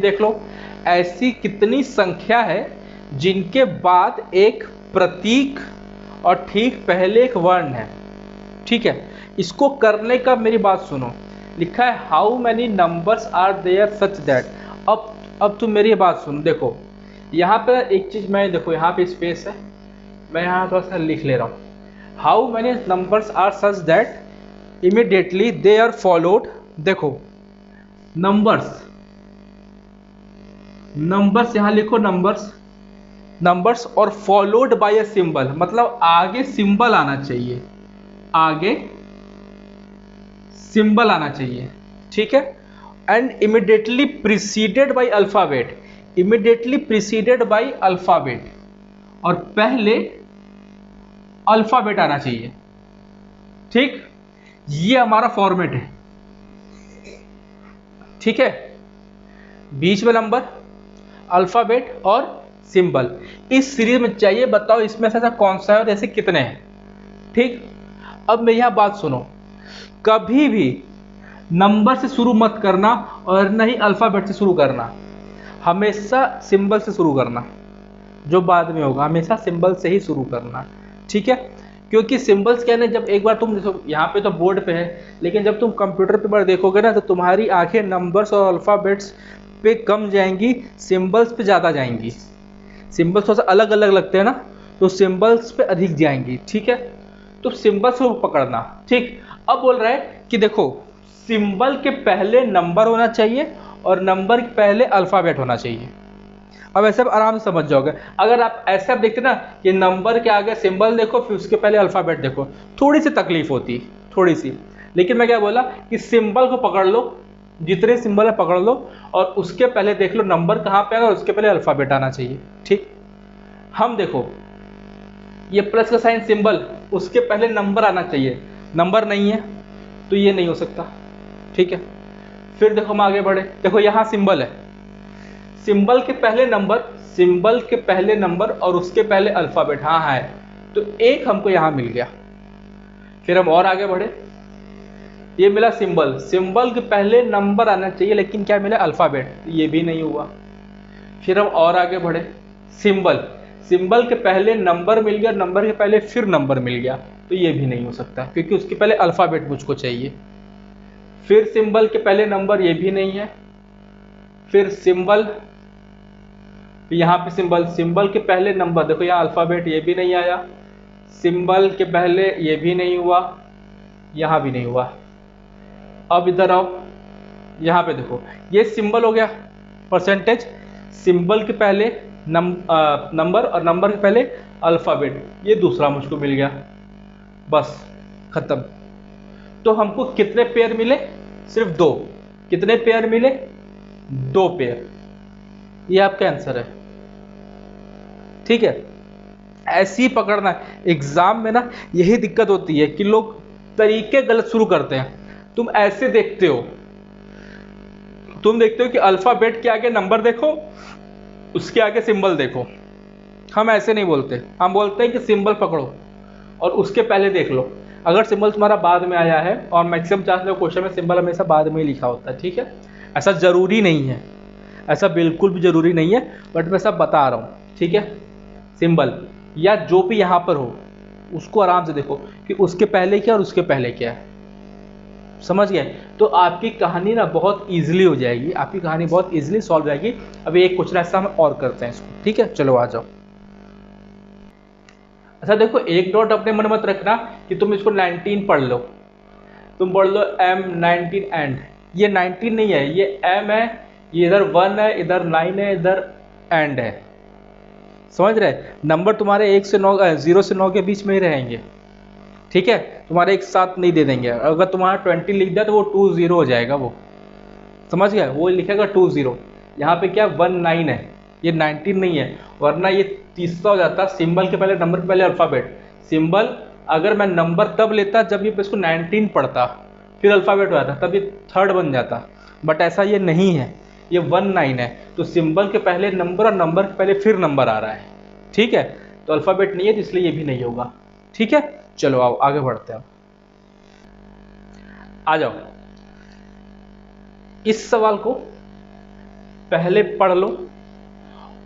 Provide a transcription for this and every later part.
देख लो, ऐसी कितनी संख्या है जिनके बाद एक प्रतीक और ठीक पहले एक वर्ण है। ठीक है, इसको करने का मेरी बात सुनो, लिखा है how many numbers are there such that. अब तुम मेरी बात सुनो, देखो यहाँ पर एक चीज, मैं देखो यहाँ पे स्पेस है, मैं यहाँ थोड़ा सा लिख ले रहा हूँ, how many numbers are such that immediately they are followed. देखो नंबर्स यहाँ लिखो, नंबर्स और फॉलोड बाय अ सिंबल, मतलब आगे सिंबल आना चाहिए, आगे सिंबल आना चाहिए। ठीक है, and immediately preceded by alphabet, immediately preceded by alphabet, और पहले अल्फाबेट आना चाहिए। ठीक, ये हमारा फॉर्मेट है। ठीक है, बीच में नंबर, अल्फाबेट और सिंबल, इस सीरीज में चाहिए। बताओ इसमें से ऐसा कौन सा है और ऐसे कितने हैं। ठीक, अब मेरी यहां बात सुनो, कभी भी नंबर से शुरू मत करना और न ही अल्फाबेट से शुरू करना, हमेशा सिंबल से शुरू करना, जो बाद में होगा हमेशा सिंबल से ही शुरू करना। ठीक है, क्योंकि सिंबल्स क्या है, जब एक बार तुम देखो यहाँ पे तो बोर्ड पे है, लेकिन जब तुम कंप्यूटर पे बार देखोगे ना, तो तुम्हारी आंखें नंबर्स और अल्फाबेट्स पे कम जाएंगी, सिंबल्स पे ज़्यादा जाएंगी। सिंबल्स थोड़ा सा अलग अलग लगते हैं ना, तो सिंबल्स पे अधिक जाएंगी। ठीक है, तो सिंबल्स को पकड़ना। ठीक, अब बोल रहा है कि देखो सिंबल के पहले नंबर होना चाहिए और नंबर के पहले अल्फाबेट होना चाहिए। अब ऐसे आराम से समझ जाओगे। अगर आप ऐसे देखते ना कि नंबर के आगे सिंबल देखो फिर उसके पहले अल्फाबेट देखो, थोड़ी सी तकलीफ होती, थोड़ी सी, लेकिन मैं क्या बोला कि सिंबल को पकड़ लो, जितने सिंबल है पकड़ लो और उसके पहले देख लो नंबर कहाँ पे आएगा और उसके पहले अल्फाबेट आना चाहिए। ठीक, हम देखो ये प्लस का साइन सिंबल, उसके पहले नंबर आना चाहिए, नंबर नहीं है तो ये नहीं हो सकता। ठीक है, फिर देखो हम आगे बढ़े, देखो यहाँ सिंबल है, सिंबल के पहले नंबर, सिंबल के पहले नंबर और उसके पहले अल्फाबेट, हाँ है, तो एक हमको यहां मिल गया। फिर हम और आगे बढ़े, ये मिला सिंबल, सिंबल के पहले नंबर आना चाहिए लेकिन क्या मिला, अल्फाबेट, ये भी नहीं हुआ। फिर हम और आगे बढ़े, सिंबल, सिंबल के पहले नंबर मिल गया, नंबर के पहले फिर नंबर मिल गया, तो ये भी नहीं हो सकता क्योंकि उसके पहले अल्फाबेट मुझको चाहिए। फिर सिंबल के पहले नंबर, ये भी नहीं है। फिर सिंबल, यहाँ पे सिंबल, सिंबल के पहले नंबर, देखो यहाँ अल्फाबेट, ये भी नहीं आया। सिंबल के पहले ये भी नहीं हुआ, यहाँ भी नहीं हुआ। अब इधर आओ, यहाँ पे देखो ये सिंबल हो गया, परसेंटेज, सिंबल के पहले नंबर और नंबर के पहले अल्फाबेट, ये दूसरा मुझको मिल गया, बस खत्म। तो हमको कितने पेयर मिले, सिर्फ दो। कितने पेयर मिले, दो पेयर, ये आपका आंसर है। ठीक है, ऐसे ही पकड़ना है। एग्जाम में ना यही दिक्कत होती है कि लोग तरीके गलत शुरू करते हैं। तुम ऐसे देखते हो, तुम देखते हो कि अल्फाबेट के आगे नंबर देखो, उसके आगे सिंबल देखो। हम ऐसे नहीं बोलते, हम बोलते हैं कि सिंबल पकड़ो और उसके पहले देख लो। अगर सिंबल तुम्हारा बाद में आया है, और मैक्सिमम चांस में क्वेश्चन में सिंबल हमेशा बाद में ही लिखा होता है। ठीक है, ऐसा जरूरी नहीं है, ऐसा बिल्कुल भी जरूरी नहीं है, बट मैं सब बता रहा हूँ। ठीक है, सिंबल या जो भी यहाँ पर हो उसको आराम से देखो कि उसके पहले क्या और उसके पहले क्या है, समझ गए? तो आपकी कहानी ना बहुत इजीली हो जाएगी, आपकी कहानी बहुत इजीली सॉल्व हो जाएगी। अभी एक क्वेश्चन ऐसा हम और करते हैं इसको। ठीक है, चलो आ जाओ। अच्छा देखो, एक डॉट अपने मन मत रखना कि तुम इसको 19 पढ़ लो, तुम पढ़ लो M19 एंड, ये 19 नहीं है, ये M है, ये इधर 1 है, इधर 9 है, इधर एंड है। समझ रहे? नंबर तुम्हारे 1 से 9, 0 से 9 के बीच में ही रहेंगे। ठीक है, तुम्हारे एक साथ नहीं दे देंगे। अगर तुम्हारा 20 लिख दिया तो वो 20 हो जाएगा, वो समझ गया, वो लिखेगा 20। यहाँ पे क्या 19 है, ये 19 नहीं है, वरना ये तीसरा हो जाता। सिंबल के पहले नंबर के पहले अल्फाबेट, सिंबल अगर मैं नंबर तब लेता जब ये इसको 19 पढ़ता, फिर अल्फाबेट हो जाता, तब ये थर्ड बन जाता, बट ऐसा ये नहीं है, ये 19 है। तो सिंबल के पहले नंबर और नंबर के पहले फिर नंबर आ रहा है। ठीक है, तो अल्फाबेट नहीं है तो इसलिए ये भी नहीं होगा। ठीक है, चलो आओ आगे बढ़ते हैं। आ जाओ, इस सवाल को पहले पढ़ लो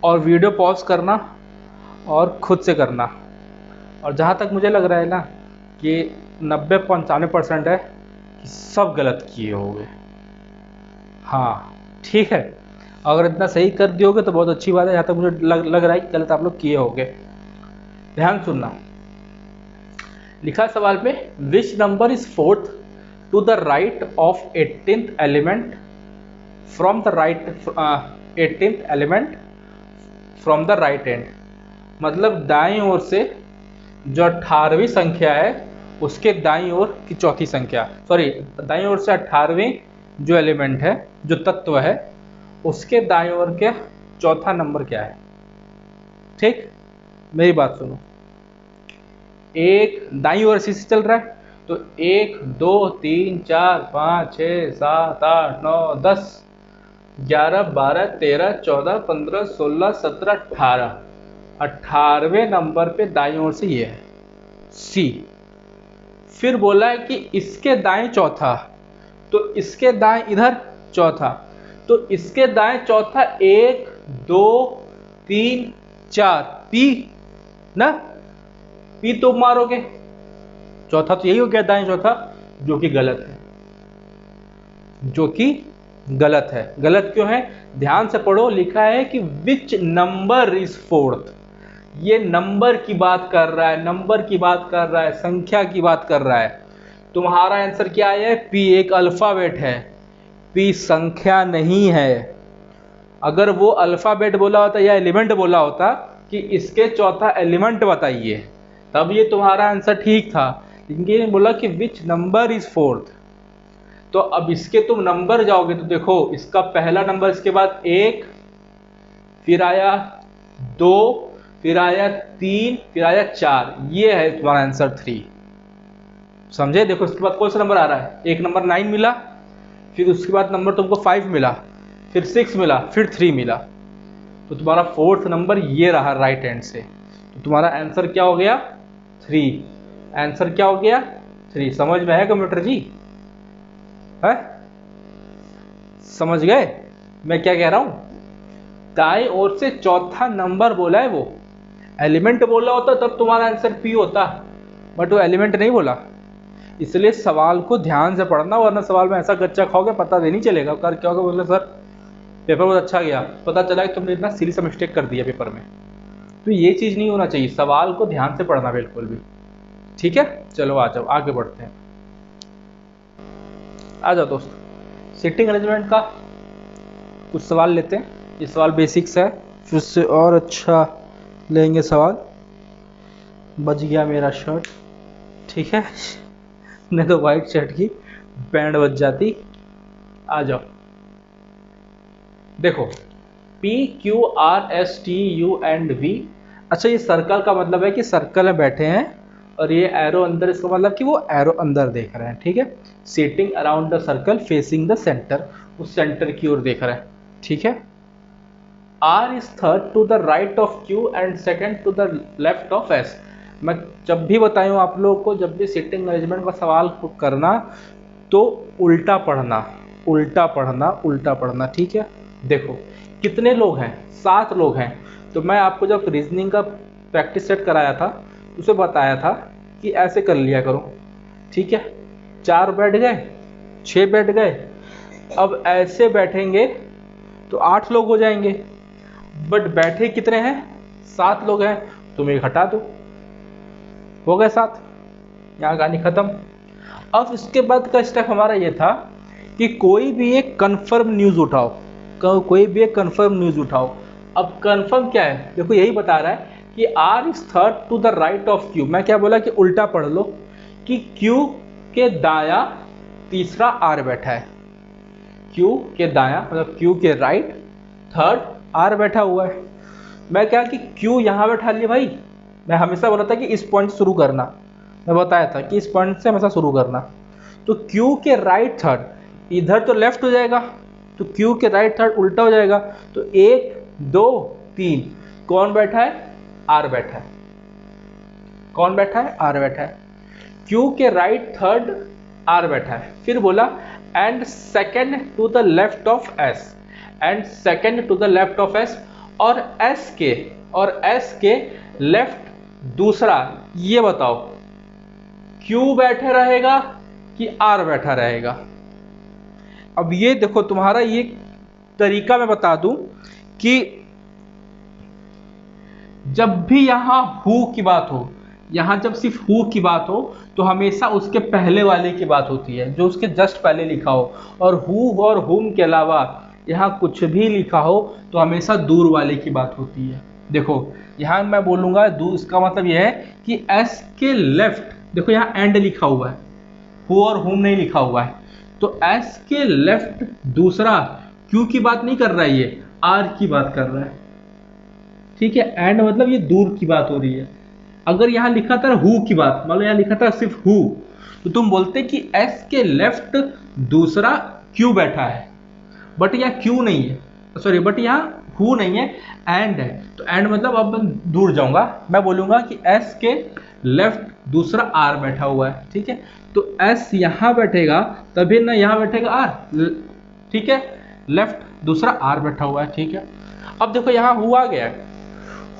और वीडियो पॉज करना और खुद से करना। और जहाँ तक मुझे लग रहा है ना कि 90-95% है कि सब गलत किए होगे। हाँ ठीक है, अगर इतना सही कर दियोगे तो बहुत अच्छी बात है। जहाँ तक मुझे लग रहा है कि गलत आप लोग किए होगे। ध्यान सुनना, लिखा सवाल में which number is fourth to the right of 18th element from the right 18th element from the right end. मतलब दाईं ओर से जो 18वीं संख्या है उसके दाईं ओर की चौथी संख्या, सॉरी दाईं ओर से 18वीं जो एलिमेंट है, जो तत्व है, उसके दाईं ओर के चौथा नंबर क्या है। ठीक, मेरी बात सुनो, एक दाईं ओर से चल रहा है तो 1 2 3 4 5 6 7 8 9 10 11 12 13 14 15 16 17 18, 18वें नंबर पे दाईं ओर से ये है सी। फिर बोला है कि इसके दाएं चौथा, तो इसके दाएं इधर चौथा, तो इसके दाएं चौथा 1 2 3 4 पी ना, पी तो मारोगे, चौथा तो यही हो गया दाएं चौथा, जो कि गलत है, जो कि गलत है। गलत क्यों है, ध्यान से पढ़ो, लिखा है कि विच नंबर इज फोर्थ। ये नंबर की बात कर रहा है, नंबर की बात कर रहा है, संख्या की बात कर रहा है। तुम्हारा आंसर क्या है, पी एक अल्फाबेट है, पी संख्या नहीं है। अगर वो अल्फाबेट बोला होता या एलिमेंट बोला होता कि इसके चौथा एलिमेंट बताइए, तब ये तुम्हारा आंसर ठीक था। लेकिन ये बोला कि विच नंबर इज फोर्थ, तो अब इसके तुम नंबर जाओगे तो देखो इसका पहला नंबर, इसके बाद 1, फिर आया 2, फिर आया 3, फिर आया 4, ये है तुम्हारा आंसर 3। समझे, देखो इसके बाद कौन सा नंबर आ रहा है, एक नंबर 9 मिला, फिर उसके बाद नंबर तुमको 5 मिला, फिर 6 मिला, फिर 3 मिला, तो तुम्हारा फोर्थ नंबर ये रहा राइट हैंड से। तो तुम्हारा आंसर क्या हो गया, 3। आंसर क्या हो गया, 3। समझ में है कंप्यूटर जी, है समझ गए मैं क्या कह रहा हूं। दाएं ओर से चौथा नंबर बोला है, वो एलिमेंट बोला होता तब तुम्हारा आंसर पी होता, बट वो एलिमेंट नहीं बोला। इसलिए सवाल को ध्यान से पढ़ना, वरना सवाल में ऐसा गच्चा खाओगे पता नहीं चलेगा। कर क्या होगा, बोले सर पेपर बहुत अच्छा गया, पता चला कि तुमने इतना सीरी सा मिस्टेक कर दिया पेपर में। तो ये चीज़ नहीं होना चाहिए, सवाल को ध्यान से पढ़ना बिल्कुल भी। ठीक है, चलो आ जाओ आगे बढ़ते हैं। आ जाओ दोस्त, सीटिंग अरेंजमेंट का कुछ सवाल लेते हैं। ये सवाल बेसिक्स है, फिर से और अच्छा लेंगे सवाल। बच गया मेरा शर्ट, ठीक है नहीं तो वाइट शर्ट की बैंड बच जाती। आ जाओ, देखो P Q R S T U and V। अच्छा, ये सर्कल का मतलब है कि सर्कल में बैठे हैं, और ये एरो अंदर, इसका मतलब कि वो एरो अंदर देख रहे हैं। ठीक है, sitting around the circle facing the centre, उस सेंटर की ओर देख रहे हैं। ठीक है, R is third to the right of Q and second to the left of S। मैं जब भी बताऊँ आप लोगों को, जब भी सिटिंग अरेंजमेंट का सवाल करना तो उल्टा पढ़ना, उल्टा पढ़ना, उल्टा पढ़ना। ठीक है, देखो कितने लोग हैं, 7 लोग हैं। तो मैं आपको जब रीजनिंग का प्रैक्टिस सेट कराया था, उसे बताया था कि ऐसे कर लिया करो। ठीक है, 4 बैठ गए, 6 बैठ गए, अब ऐसे बैठेंगे तो 8 लोग हो जाएंगे, बट बैठे कितने हैं, 7 लोग हैं, तुम एक हटा दो, हो गए 7। यहाँ कहानी खत्म। अब इसके बाद का स्टेप हमारा ये था कि कोई भी एक कंफर्म न्यूज़ उठाओ, कोई भी एक कंफर्म न्यूज़ उठाओ। अब कंफर्म क्या है, देखो यही बता रहा है कि R is third to the right of Q। मैं क्या बोला कि उल्टा पढ़ लो कि Q के दाया तीसरा R बैठा है, Q के दाया मतलब Q के राइट थर्ड R बैठा हुआ है। मैं क्या कि Q यहाँ बैठा लिया भाई, मैं हमेशा बोला था कि इस पॉइंट से शुरू करना, मैं बताया था कि इस पॉइंट से हमेशा शुरू करना। तो Q के राइट थर्ड, इधर तो लेफ्ट हो जाएगा, तो Q के राइट थर्ड उल्टा हो जाएगा। तो 1 2 3 कौन बैठा है, R बैठा है। कौन बैठा है, R बैठा है। Q के राइट थर्ड R बैठा है। फिर बोला and second to the left of S। And second to the left of S, और एस के लेफ्ट दूसरा, ये बताओ क्यू बैठे रहेगा कि आर बैठा रहेगा। अब ये देखो तुम्हारा ये तरीका मैं बता दूं कि जब भी यहां हु की बात हो, यहां जब सिर्फ हु की बात हो तो हमेशा उसके पहले वाले की बात होती है, जो उसके जस्ट पहले लिखा हो, और हु और हुम के अलावा यहां कुछ भी लिखा हो तो हमेशा दूर वाले की बात होती है। देखो यहां मैं बोलूंगा दूर, इसका मतलब यह है कि एस के लेफ्ट, देखो यहां एंड लिखा हुआ है, हु और हुम नहीं लिखा हुआ है, तो एस के लेफ्ट दूसरा क्यू की बात नहीं कर रहा है, ये आर की बात कर रहा है। ठीक है, एंड मतलब ये दूर की बात हो रही है। अगर यहां लिखा था हु की बात, मान लो यहां लिखा था सिर्फ हु, तो तुम बोलते कि एस के लेफ्ट दूसरा क्यू बैठा है, बट यहाँ क्यू नहीं है, सॉरी बट यहाँ हु नहीं है, एंड है। तो एंड मतलब अब मैं दूर जाऊंगा, मैं बोलूंगा कि एस के लेफ्ट दूसरा आर बैठा हुआ है। ठीक है, तो एस यहां बैठेगा तभी ना यहां बैठेगा आर। ठीक है, लेफ्ट दूसरा आर बैठा हुआ है। ठीक है, अब देखो यहां हु आ गया है,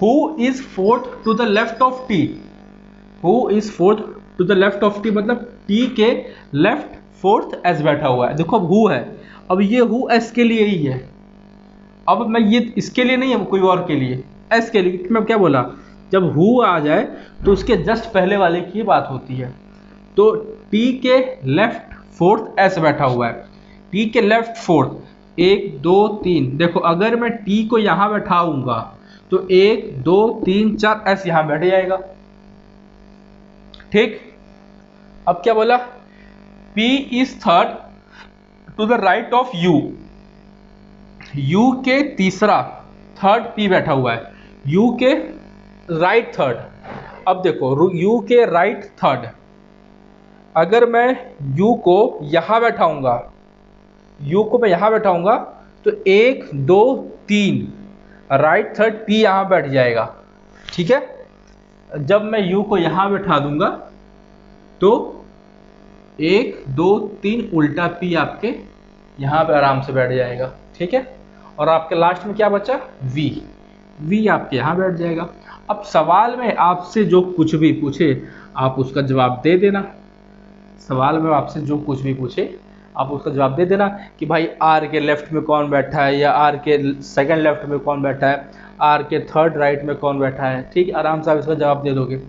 who is fourth to the left of T, who is fourth to the left of T मतलब टी के लेफ्ट फोर्थ एस बैठा हुआ है। देखो अब हु है, अब ये हु एस के लिए ही है, अब मैं ये इसके लिए नहीं है, कोई और के लिए, एस के लिए। मैं क्या बोला, जब हु आ जाए तो उसके जस्ट पहले वाले की बात होती है। तो टी के लेफ्ट फोर्थ एस बैठा हुआ है, टी के लेफ्ट फोर्थ 1 2 3, देखो अगर मैं टी को यहां बैठाऊंगा तो 1 2 3 4 एस यहां बैठ जाएगा। ठीक, अब क्या बोला, P is third to the right of U, U के तीसरा थर्ड P बैठा हुआ है, U के राइट थर्ड। अब देखो U के राइट थर्ड, अगर मैं U को यहां बैठाऊंगा, U को मैं यहां बैठाऊंगा तो 1 2 3 राइट थर्ड P यहां बैठ जाएगा। ठीक है, जब मैं U को यहां बैठा दूंगा तो 1 2 3 उल्टा P आपके यहां पे आराम से बैठ जाएगा। ठीक है, और आपके लास्ट में क्या बचा, V आपके यहां बैठ जाएगा। अब सवाल में आपसे जो कुछ भी पूछे आप उसका जवाब दे देना, सवाल में आपसे जो कुछ भी पूछे आप उसका जवाब दे देना कि भाई आर के लेफ्ट में कौन बैठा है, या आर के सेकंड लेफ्ट में कौन बैठा है, आर के थर्ड राइट में कौन बैठा है। ठीक, आराम से आप इसका जवाब दे दोगे।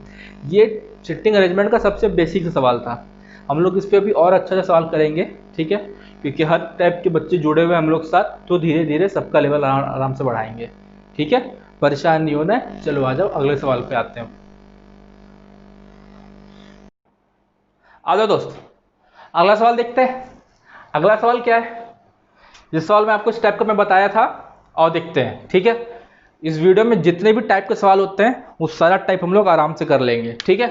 ये सिटिंग अरेंजमेंट का सबसे बेसिक सवाल था, हम लोग इस पर भी और अच्छा सवाल करेंगे। ठीक है, क्योंकि हर टाइप के बच्चे जुड़े हुए हम लोग साथ, तो धीरे धीरे सबका लेवल आराम से बढ़ाएंगे। ठीक है, परेशान नहीं होना है। चलो आ जाओ अगले सवाल पे आते हैं। आ जाओ दोस्त, अगला सवाल देखते हैं। अगला सवाल क्या है, जिस सवाल में आपको इस टाइप का मैं बताया था, और देखते हैं। ठीक है, इस वीडियो में जितने भी टाइप के सवाल होते हैं वो सारा टाइप हम लोग आराम से कर लेंगे। ठीक है,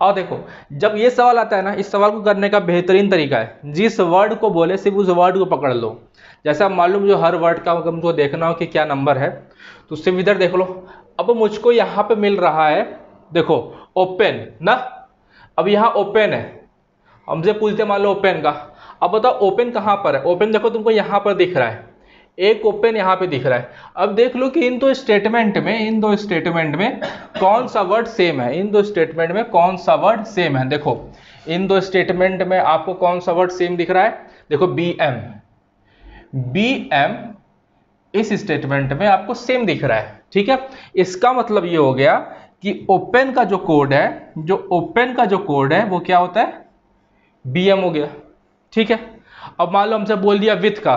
और देखो जब ये सवाल आता है ना, इस सवाल को करने का बेहतरीन तरीका है, जिस वर्ड को बोले सिर्फ उस वर्ड को पकड़ लो। जैसे आप मालूम जो हर वर्ड का अगर मुझको देखना हो कि क्या नंबर है, तो सिर्फ इधर देख लो। अब मुझको यहाँ पे मिल रहा है, देखो ओपन ना, अब यहाँ ओपन है, हमसे पूछते मान लो ओपन का। अब बताओ ओपन कहाँ पर है, ओपन देखो तुमको यहाँ पर दिख रहा है, एक ओपन यहाँ पे दिख रहा है। अब देख लो कि इन दो स्टेटमेंट में कौन सा वर्ड सेम है, इन दो स्टेटमेंट में कौन सा वर्ड सेम है। देखो इन दो स्टेटमेंट में आपको कौन सा वर्ड सेम दिख रहा है, देखो BM इस स्टेटमेंट में आपको सेम दिख रहा है। ठीक है, इसका मतलब ये हो गया कि ओपन का जो कोड है, वो क्या होता है, BM हो गया। ठीक है, अब मान लो हमसे बोल दिया विथ का,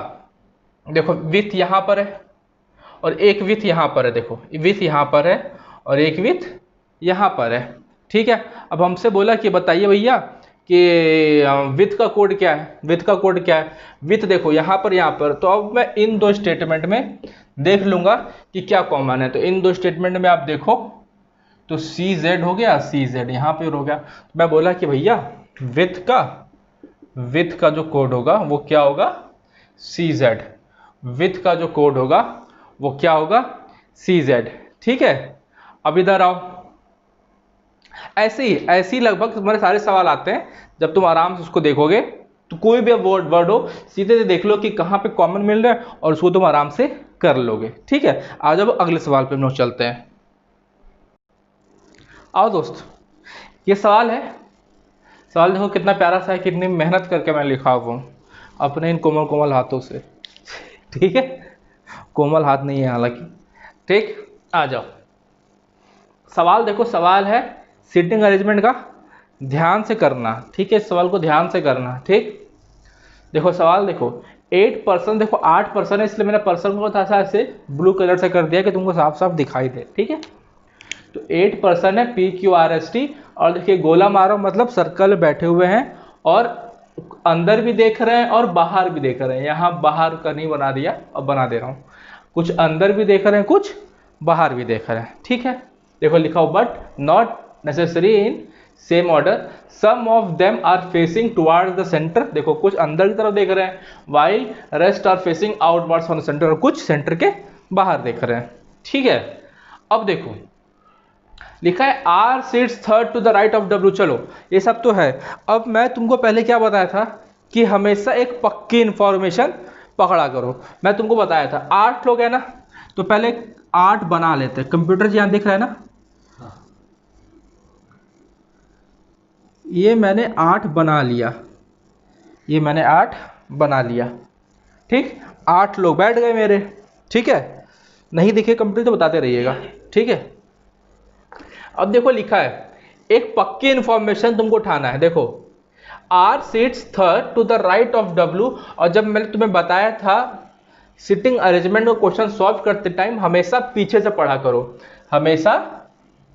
देखो विथ यहां पर है और एक विथ यहां पर है, देखो विथ यहां पर है और एक विथ यहां पर है। ठीक है, अब हमसे बोला कि बताइए भैया कि विथ का कोड क्या है, विथ देखो यहां पर। तो अब मैं इन दो स्टेटमेंट में देख लूंगा कि क्या कॉमन है। तो इन दो स्टेटमेंट में आप देखो तो CZ हो गया, CZ यहां पर हो गया। तो मैं बोला कि भैया विथ का जो कोड होगा वो क्या होगा, CZ। विथ का जो कोड होगा वो क्या होगा, CZ। ठीक है, अब इधर आओ, ऐसे ही लगभग तुम्हारे सारे सवाल आते हैं। जब तुम आराम से उसको देखोगे तो कोई भी वर्ड हो सीधे से देख लो कि कहाँ पे कॉमन मिल रहा है और उसको तुम आराम से कर लोगे। ठीक है, आ जाओ अगले सवाल पे हम लोग चलते हैं। आओ दोस्त, ये सवाल है, सवाल देखो कितना प्यारा सा है, कितनी मेहनत करके मैं लिखा हुआ हूँ अपने इन कोमल कोमल हाथों से। ठीक है, कोमल हाथ नहीं है हालांकि। ठीक, आ जाओ सवाल देखो, सवाल है सीटिंग अरेंजमेंट का, ध्यान से करना। ठीक है, इस सवाल को ध्यान से करना। ठीक, देखो सवाल देखो, 8%, देखो 8% है इसलिए मैंने पर्सन को थोड़ा सा ऐसे ब्लू कलर से कर दिया कि तुमको साफ साफ दिखाई दे। ठीक है, तो 8% है PQRST, और देखिए गोला मारो मतलब सर्कल में बैठे हुए हैं और अंदर भी देख रहे हैं और बाहर भी देख रहे हैं। यहाँ बाहर का नहीं बना दिया, अब बना दे रहा हूँ। कुछ अंदर भी देख रहे हैं, कुछ बाहर भी देख रहे हैं। ठीक है, देखो लिखा हो but not necessary in same order, some of them are facing towards the centre. देखो कुछ अंदर की तरफ देख रहे हैं, while rest are facing outwards from the centre, और कुछ सेंटर के बाहर देख रहे हैं। ठीक है, अब देखो लिखा है R sits third to the right of W। चलो ये सब तो है। अब मैं तुमको पहले क्या बताया था कि हमेशा एक पक्की इंफॉर्मेशन पकड़ा करो। मैं तुमको बताया था 8 लोग है ना, तो पहले 8 बना लेते हैं। कंप्यूटर जी यहाँ दिख रहा है ना, ये मैंने 8 बना लिया, ये मैंने 8 बना लिया। ठीक, 8 लोग बैठ गए मेरे। ठीक है, नहीं दिखे कंप्यूटर तो बताते रहिएगा। ठीक है, अब देखो लिखा है एक पक्की इंफॉर्मेशन तुमको उठाना है। देखो R sits third to the right of W, और जब मैंने तुम्हें बताया था सिटिंग अरेंजमेंट का क्वेश्चन सॉल्व करते टाइम हमेशा पीछे से पढ़ा करो, हमेशा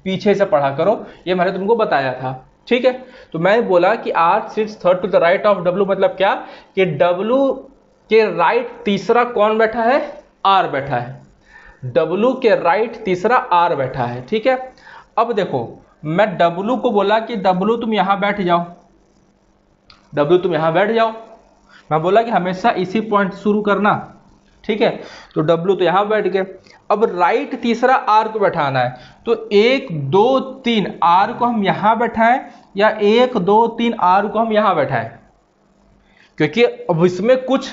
पीछे से पढ़ा करो, ये मैंने तुमको बताया था। ठीक है, तो मैं बोला कि R sits third to the right of W, मतलब क्या कि W के राइट तीसरा कौन बैठा है, R बैठा है। W के राइट तीसरा R बैठा है। ठीक है, अब देखो मैं W को बोला कि W तुम यहां बैठ जाओ, W तुम यहां बैठ जाओ, मैं बोला कि हमेशा इसी पॉइंट शुरू करना। ठीक है, तो W तो यहां बैठ गए। अब राइट तीसरा R को बैठाना है, तो 1 2 3 R को हम यहां बैठाएं या 1 2 3 R को हम यहां बैठाएं, क्योंकि अब इसमें कुछ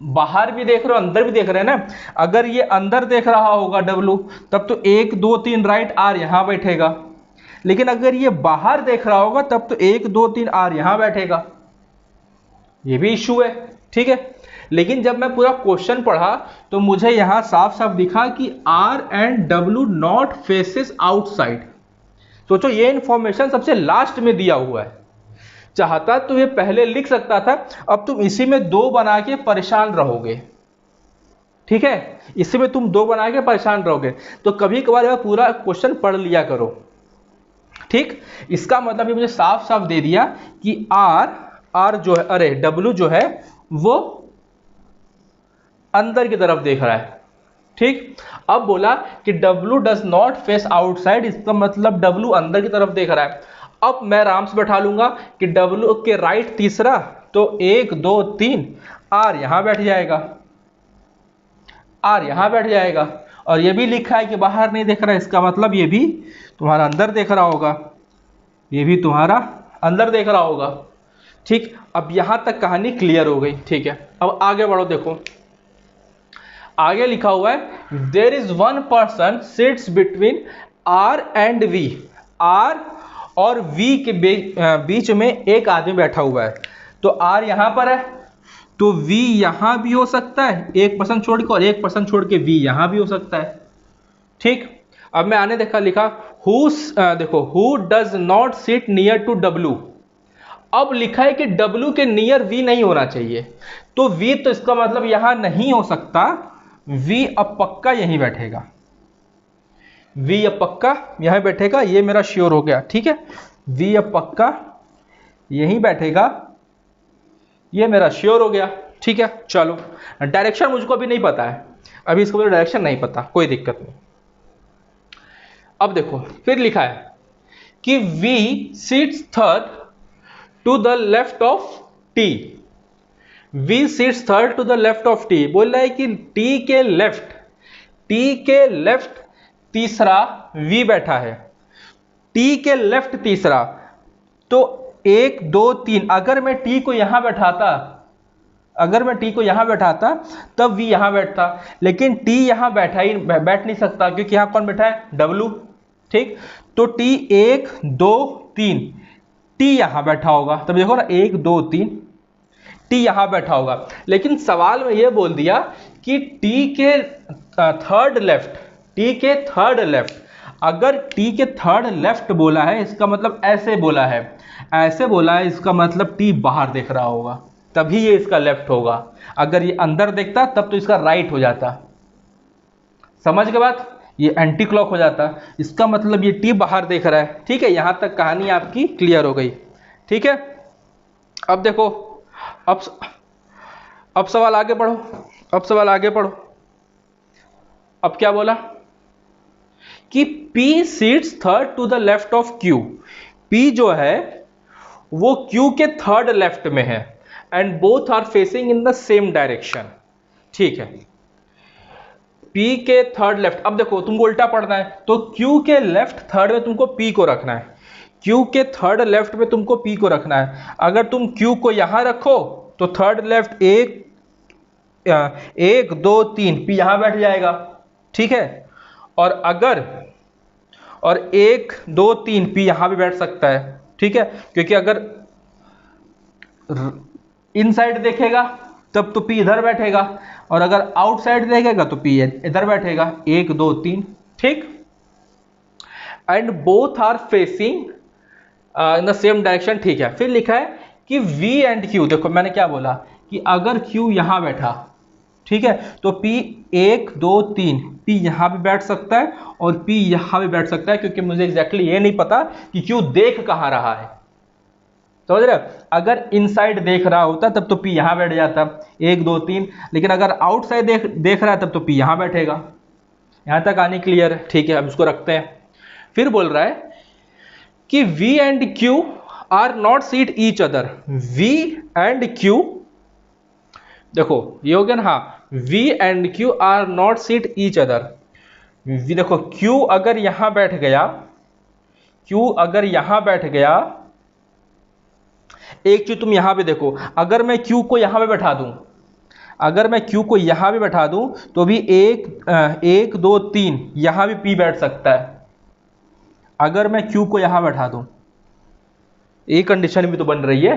बाहर भी देख रहे हो अंदर भी देख रहे हैं ना। अगर ये अंदर देख रहा होगा W, तब तो 1 2 3 राइट R यहां बैठेगा, लेकिन अगर ये बाहर देख रहा होगा तब तो 1 2 3 R यहां बैठेगा। ये भी इश्यू है। ठीक है, लेकिन जब मैं पूरा क्वेश्चन पढ़ा तो मुझे यहां साफ साफ दिखा कि R and W not faces outside. सोचो ये इंफॉर्मेशन सबसे लास्ट में दिया हुआ है, चाहता तो ये पहले लिख सकता था, अब तुम इसी में 2 बना के परेशान रहोगे। ठीक है, इसी में तुम 2 बना के परेशान रहोगे, तो कभी कभार पूरा क्वेश्चन पढ़ लिया करो। ठीक, इसका मतलब ये मुझे साफ साफ दे दिया कि R जो है, अरे W जो है वो अंदर की तरफ देख रहा है। ठीक, अब बोला कि W does not face outside, इसका मतलब W अंदर की तरफ देख रहा है। अब मैं आराम से बैठा लूंगा कि W के राइट तीसरा, तो 1 2 3 R यहां बैठ जाएगा, R यहां बैठ जाएगा, और ये भी लिखा है कि बाहर नहीं देख रहा है, इसका मतलब ये भी तुम्हारा अंदर देख रहा होगा, ये भी तुम्हारा अंदर देख रहा होगा। ठीक, अब यहां तक कहानी क्लियर हो गई। ठीक है, अब आगे बढ़ो। देखो आगे लिखा हुआ है there is one person sits between R and V। R और V के बीच में एक आदमी बैठा हुआ है, तो R यहां पर है, तो V यहां भी हो सकता है 1% छोड़ के, और 1% छोड़ के V यहां भी हो सकता है। ठीक, अब मैं आने देखा लिखा देखो who does not sit near to W। अब लिखा है कि W के नियर V नहीं होना चाहिए, तो V तो इसका मतलब यहां नहीं हो सकता, V अब पक्का यहीं बैठेगा, V अब पक्का यहीं बैठेगा, ये मेरा श्योर हो गया। ठीक है, V अब पक्का यहीं बैठेगा, ये मेरा श्योर हो गया। ठीक है, चलो डायरेक्शन मुझको अभी नहीं पता है, अभी इसको डायरेक्शन नहीं पता, कोई दिक्कत नहीं। अब देखो फिर लिखा है कि V sits third to the left of T। V sits third to the left of T, बोल रहा है कि T के लेफ्ट तीसरा V बैठा है, T के लेफ्ट तीसरा, तो 1 2 3, अगर मैं T को यहां बैठाता अगर मैं टी को यहाँ बैठाता तब वी यहाँ बैठता, लेकिन टी यहाँ बैठ नहीं सकता क्योंकि यहाँ कौन बैठा है, डब्लू। ठीक, तो टी 1 2 3 टी यहाँ बैठा होगा, तब देखो ना 1 2 3 टी यहाँ बैठा होगा। लेकिन सवाल में ये बोल दिया कि टी के थर्ड लेफ्ट, अगर टी के थर्ड लेफ्ट बोला है इसका मतलब ऐसे बोला है, इसका मतलब टी बाहर देख रहा होगा, तभी ये इसका लेफ्ट होगा। अगर ये अंदर देखता तब तो इसका राइट हो जाता। समझ के बात, ये एंटी क्लॉक हो जाता, इसका मतलब ये टी बाहर देख रहा है। ठीक है, यहां तक कहानी आपकी क्लियर हो गई। ठीक है, अब देखो, अब सवाल आगे पढ़ो। अब क्या बोला कि P seats third to the left of Q। P जो है वो Q के थर्ड लेफ्ट में है and both are facing in the same direction. ठीक है, P के थर्ड लेफ्ट, अब देखो तुमको उल्टा पढ़ना है तो Q के लेफ्ट थर्ड में तुमको P को रखना है, Q के थर्ड लेफ्ट में तुमको P को रखना है। अगर तुम Q को यहां रखो तो थर्ड लेफ्ट 1 2 3 P यहां बैठ जाएगा। ठीक है, और 1 2 3 P यहां भी बैठ सकता है। ठीक है, क्योंकि अगर इनसाइड देखेगा तब तो P इधर बैठेगा, और अगर आउटसाइड देखेगा तो P इधर बैठेगा। 1 2 3। ठीक, and both are facing in the same direction. ठीक है, फिर लिखा है कि V एंड Q, देखो मैंने क्या बोला कि अगर Q यहां बैठा, ठीक है, तो P 1 2 3 P यहां भी बैठ सकता है और P यहां भी बैठ सकता है, क्योंकि मुझे एग्जैक्टली ये नहीं पता कि Q देख कहां रहा है। समझ रहे हो, अगर इनसाइड देख रहा होता तब तो P यहां बैठ जाता 1 2 3, लेकिन अगर आउटसाइड देख रहा है तब तो P यहां बैठेगा। यहां तक आनी क्लियर है। ठीक है, अब इसको रखते हैं। फिर बोल रहा है कि V and Q are not seat each other. V and Q, देखो ये हो गया ना, हाँ, V and Q are not seat each other. देखो Q अगर यहां बैठ गया, एक चीज तुम यहां पे देखो, अगर मैं Q को यहां पे बैठा दूं, तो भी 1 2 3 यहां भी P बैठ सकता है। अगर मैं Q को यहां बैठा दूं, एक कंडीशन भी तो बन रही है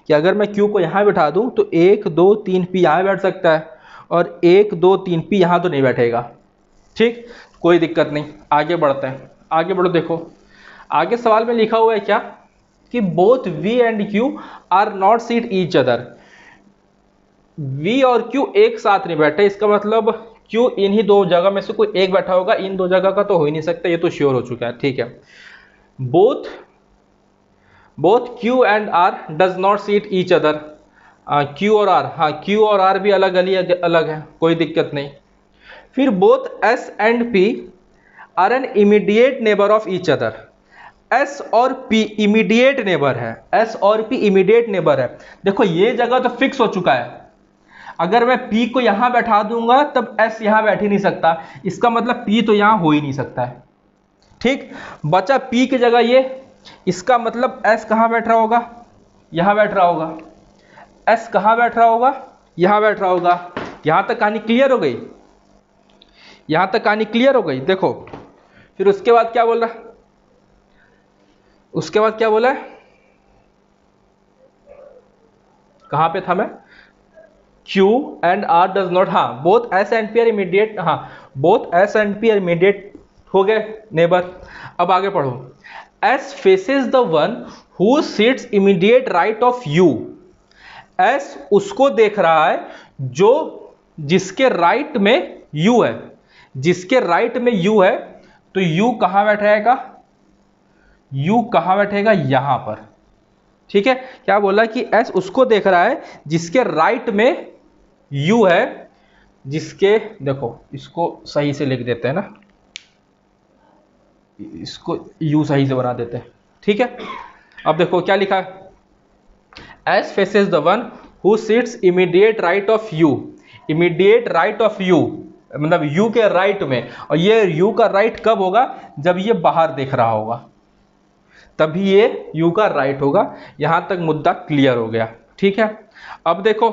कि अगर मैं Q को यहां बैठा दूं तो 1 2 3 P यहां बैठ सकता है, और 1 2 3 P यहां तो नहीं बैठेगा। ठीक, कोई दिक्कत नहीं, आगे बढ़ते हैं। आगे बढ़ो, देखो आगे सवाल में लिखा हुआ है क्या कि both V and Q are not seat each other. V और Q एक साथ नहीं बैठे, इसका मतलब Q इन्हीं दो जगह में से कोई एक बैठा होगा, इन दो जगह का तो हो ही नहीं सकता, ये तो श्योर हो चुका है। ठीक है, both Q and R does not seat each other. Q और R, हाँ Q और R भी अलग है, कोई दिक्कत नहीं। फिर both S and P are an immediate neighbour of each other. S और P इमीडिएट नेबर है। देखो ये जगह तो फिक्स हो चुका है, अगर मैं P को यहां बैठा दूंगा तब S यहां बैठ ही नहीं सकता, इसका मतलब P तो यहां हो ही नहीं सकता है। ठीक, बचा P की जगह ये, इसका मतलब S कहां बैठ रहा होगा, यहां बैठ रहा होगा। S कहां बैठ रहा होगा, यहां बैठ रहा होगा। यहां तक कहानी क्लियर हो गई। देखो फिर उसके बाद क्या बोला है, कहां पे था मैं, Q and R does not, हाँ both S and P are immediate, हाँ both S and P are immediate हो गए नेबर। अब आगे पढ़ो, S faces the one who sits immediate right of U। S उसको देख रहा है जिसके राइट में U है, तो U कहां बैठेगा, यहां पर। ठीक है, क्या बोला कि S उसको देख रहा है जिसके राइट में U है, देखो इसको सही से लिख देते हैं ना, इसको U सही से बना देते हैं। ठीक है, अब देखो क्या लिखा है, S faces the one who sits immediate right of U। मतलब U के राइट में, और ये U का राइट कब होगा, जब ये बाहर देख रहा होगा, तभी ये U का राइट होगा। यहां तक मुद्दा क्लियर हो गया। ठीक है, अब देखो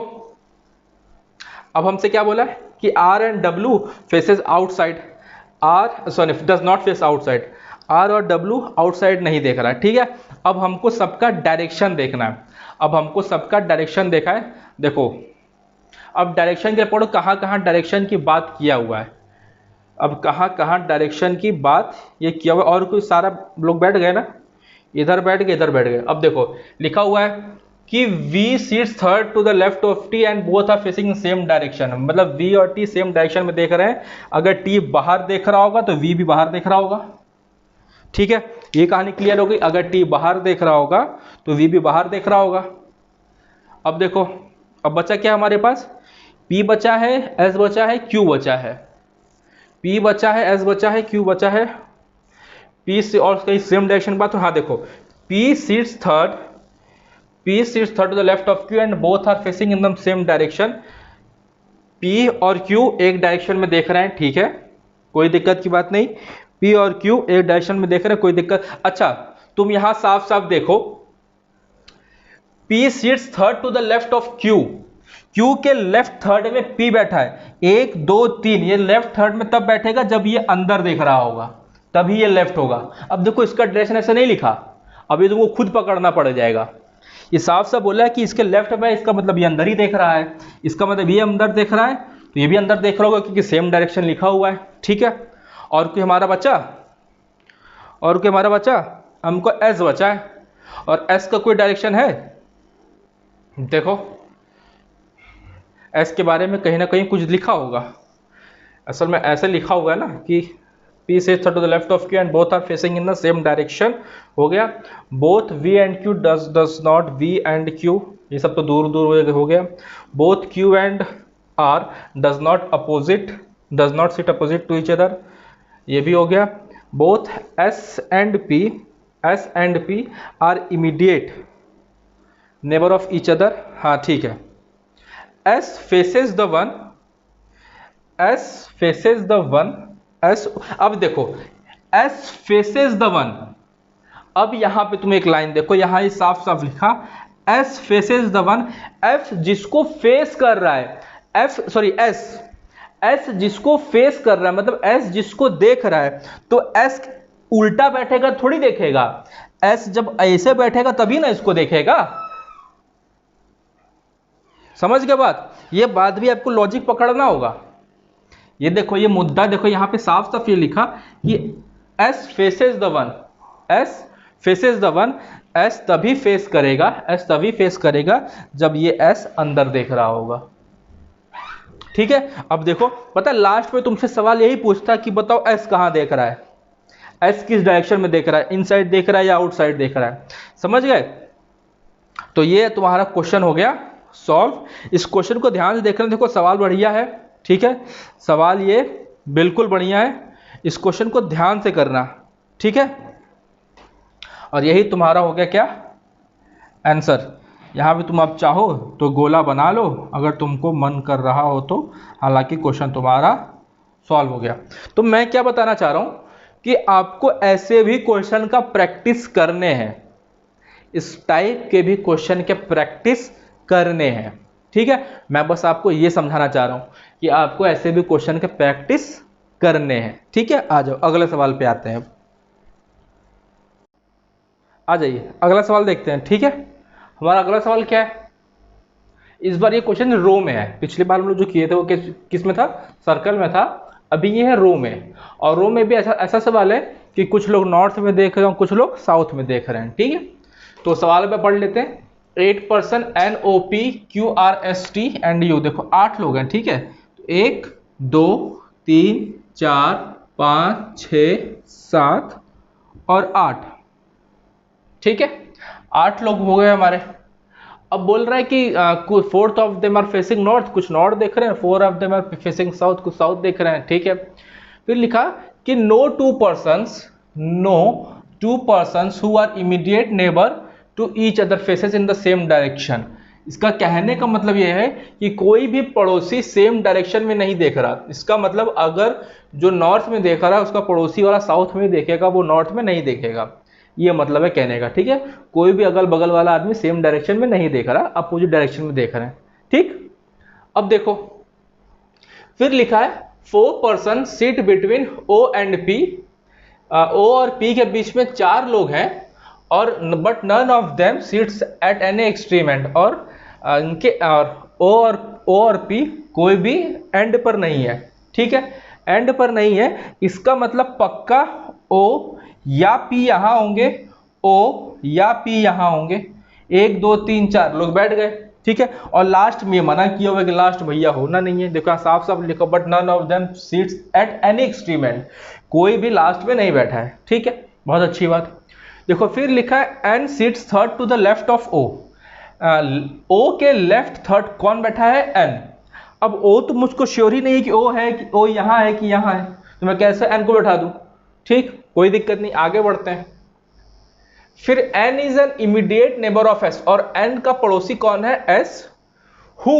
अब हमसे क्या बोला है कि R and W faces outside, does not face outside, R और W आउटसाइड नहीं देख रहा है, ठीक है। अब हमको सबका डायरेक्शन देखना है, अब हमको सबका डायरेक्शन देखा है। देखो अब डायरेक्शन के लिए पढ़ो कहाँ कहाँ डायरेक्शन की बात किया हुआ है, अब कहाँ कहाँ डायरेक्शन की बात ये किया हुआ है। और कोई सारा लोग बैठ गए ना, इधर बैठ गए इधर बैठ गए। अब देखो लिखा हुआ है कि V seats third to the left of T and both are facing same direction, मतलब V और T सेम डायरेक्शन में देख रहे हैं। अगर T बाहर देख रहा होगा तो V भी बाहर देख रहा होगा, ठीक है। ये कहानी क्लियर हो गई। अगर T बाहर देख रहा होगा तो V भी बाहर देख रहा होगा। अब देखो अब बचा क्या हमारे पास, P बचा है, S बचा है, Q बचा है, P बचा है, S बचा है, Q बचा है। P से और कहीं सेम डायरेक्शन की बात तो हाँ देखो P seats third to the left of Q and both are facing in the same direction. P और Q एक डायरेक्शन में देख रहे हैं, ठीक है, कोई दिक्कत की बात नहीं। P और Q एक डायरेक्शन में देख रहे हैं, कोई दिक्कत। अच्छा तुम यहां साफ साफ देखो P seats third to the left of Q, Q के लेफ्ट थर्ड में P बैठा है, 1 2 3, ये लेफ्ट थर्ड में तब बैठेगा जब ये अंदर देख रहा होगा, तभी ये लेफ्ट होगा। अब देखो इसका डायरेक्शन ऐसे नहीं लिखा, अभी तुमको खुद पकड़ना पड़ जाएगा। ये साफ साफ बोला है कि इसके लेफ्ट में, इसका मतलब ये अंदर ही देख रहा है, इसका मतलब ये अंदर देख रहा है, तो ये भी अंदर देख रहा होगा क्योंकि सेम डायरेक्शन लिखा हुआ है, ठीक है। और कोई हमारा बच्चा, और कोई हमारा बच्चा, हमको S बचा है, और S का कोई डायरेक्शन है, देखो S के बारे में कहीं ना कहीं कुछ लिखा होगा। असल में ऐसे लिखा हुआ है ना कि P से third to the left of Q and both are facing in the same direction, हो गया। Both V and Q does not, V and Q ये सब तो दूर दूर हो गया। Both Q and R does not sit opposite to each other, ये भी हो गया। Both S and P are immediate neighbour of each other, हाँ ठीक है। S फेसेस द वन, अब देखो S फेसेस द वन। अब यहां पे तुम एक लाइन देखो, यहां ये साफ साफ लिखा S faces the one, F जिसको फेस कर रहा है, S जिसको फेस कर रहा है, मतलब S जिसको देख रहा है, तो S उल्टा बैठेगा थोड़ी देखेगा, S जब ऐसे बैठेगा तभी ना इसको देखेगा। समझ गए बात, ये बात भी आपको लॉजिक पकड़ना होगा। ये देखो ये मुद्दा देखो यहां पे साफ साफ ये लिखा कि S faces the one, S तभी फेस करेगा जब ये S अंदर देख रहा होगा, ठीक है। अब देखो पता है लास्ट में तुमसे सवाल यही पूछता है कि बताओ S कहां देख रहा है, S किस डायरेक्शन में देख रहा है, इनसाइड देख रहा है या आउटसाइड देख रहा है, समझ गए। तो ये तुम्हारा क्वेश्चन हो गया सॉल्व। इस क्वेश्चन को ध्यान से देखना, देखो सवाल बढ़िया है, ठीक है, सवाल ये बिल्कुल बढ़िया है, इस क्वेश्चन को ध्यान से करना, ठीक है। और यही तुम्हारा हो गया क्या आंसर। यहां पे तुम अब चाहो तो गोला बना लो अगर तुमको मन कर रहा हो तो, हालांकि क्वेश्चन तुम्हारा सॉल्व हो गया। तो मैं क्या बताना चाह रहा हूं कि आपको ऐसे भी क्वेश्चन का प्रैक्टिस करने हैं, इस टाइप के भी क्वेश्चन के प्रैक्टिस करने हैं, ठीक है। मैं बस आपको ये समझाना चाह रहा हूं कि आपको ऐसे भी क्वेश्चन के प्रैक्टिस करने हैं, ठीक है। आ जाओ अगले सवाल पे आते हैं, आ जाइए अगला सवाल देखते हैं, ठीक है। हमारा अगला सवाल क्या है, इस बार ये क्वेश्चन रो में है, पिछली बार हम लोग जो किए थे वो किस में था, सर्कल में था, अभी ये है रो में। और रो में भी ऐसा सवाल है कि कुछ लोग नॉर्थ में देख रहे हैं, कुछ लोग साउथ में देख रहे हैं, ठीक है। तो सवाल पे पढ़ लेते हैं। 8 person NOP QRST and you, देखो 8 लोग हैं, ठीक है। 1 2 3 4 5 6 7 और 8, ठीक है, 8 लोग हो गए हमारे। अब बोल रहा है कि 4 of them are facing north, कुछ नॉर्थ देख रहे हैं, 4 of them are facing south, कुछ साउथ देख रहे हैं, ठीक है। फिर लिखा कि no two persons who are immediate neighbour to each other faces in the same direction. इसका कहने का मतलब यह है कि कोई भी पड़ोसी सेम डायरेक्शन में नहीं देख रहा। इसका मतलब अगर जो नॉर्थ में देख रहा है उसका पड़ोसी वाला साउथ में देखेगा, वो नॉर्थ में नहीं देखेगा, ये मतलब है कहने का, ठीक है। कोई भी अगल बगल वाला आदमी सेम डायरेक्शन में नहीं देख रहा, अपोजिट डायरेक्शन में देख रहे हैं, ठीक। अब देखो फिर लिखा है 4 person sit between O and P, O और पी के बीच में 4 लोग हैं और but none of them seats at any extreme end, और इनके और ओ और पी कोई भी एंड पर नहीं है। ठीक है, एंड पर नहीं है, इसका मतलब पक्का ओ या पी यहां होंगे, ओ या पी यहां होंगे। 1 2 3 4 लोग बैठ गए। ठीक है, और लास्ट में मना किया हुआ कि लास्ट भैया होना नहीं है। देखो साफ साफ लिखो, but none of them seats at any extreme end, कोई भी लास्ट में नहीं बैठा है। ठीक है, बहुत अच्छी बात। देखो फिर लिखा है N sits third to the left of O, O के लेफ्ट थर्ड कौन बैठा है? एन। अब ओ तो मुझको श्योर ही नहीं है कि ओ है, कि ओ यहां है कि यहां है, तो मैं कैसे एन को बैठा दूं? ठीक, कोई दिक्कत नहीं, आगे बढ़ते हैं। फिर n is an immediate neighbour of s, और n का पड़ोसी कौन है? s। Who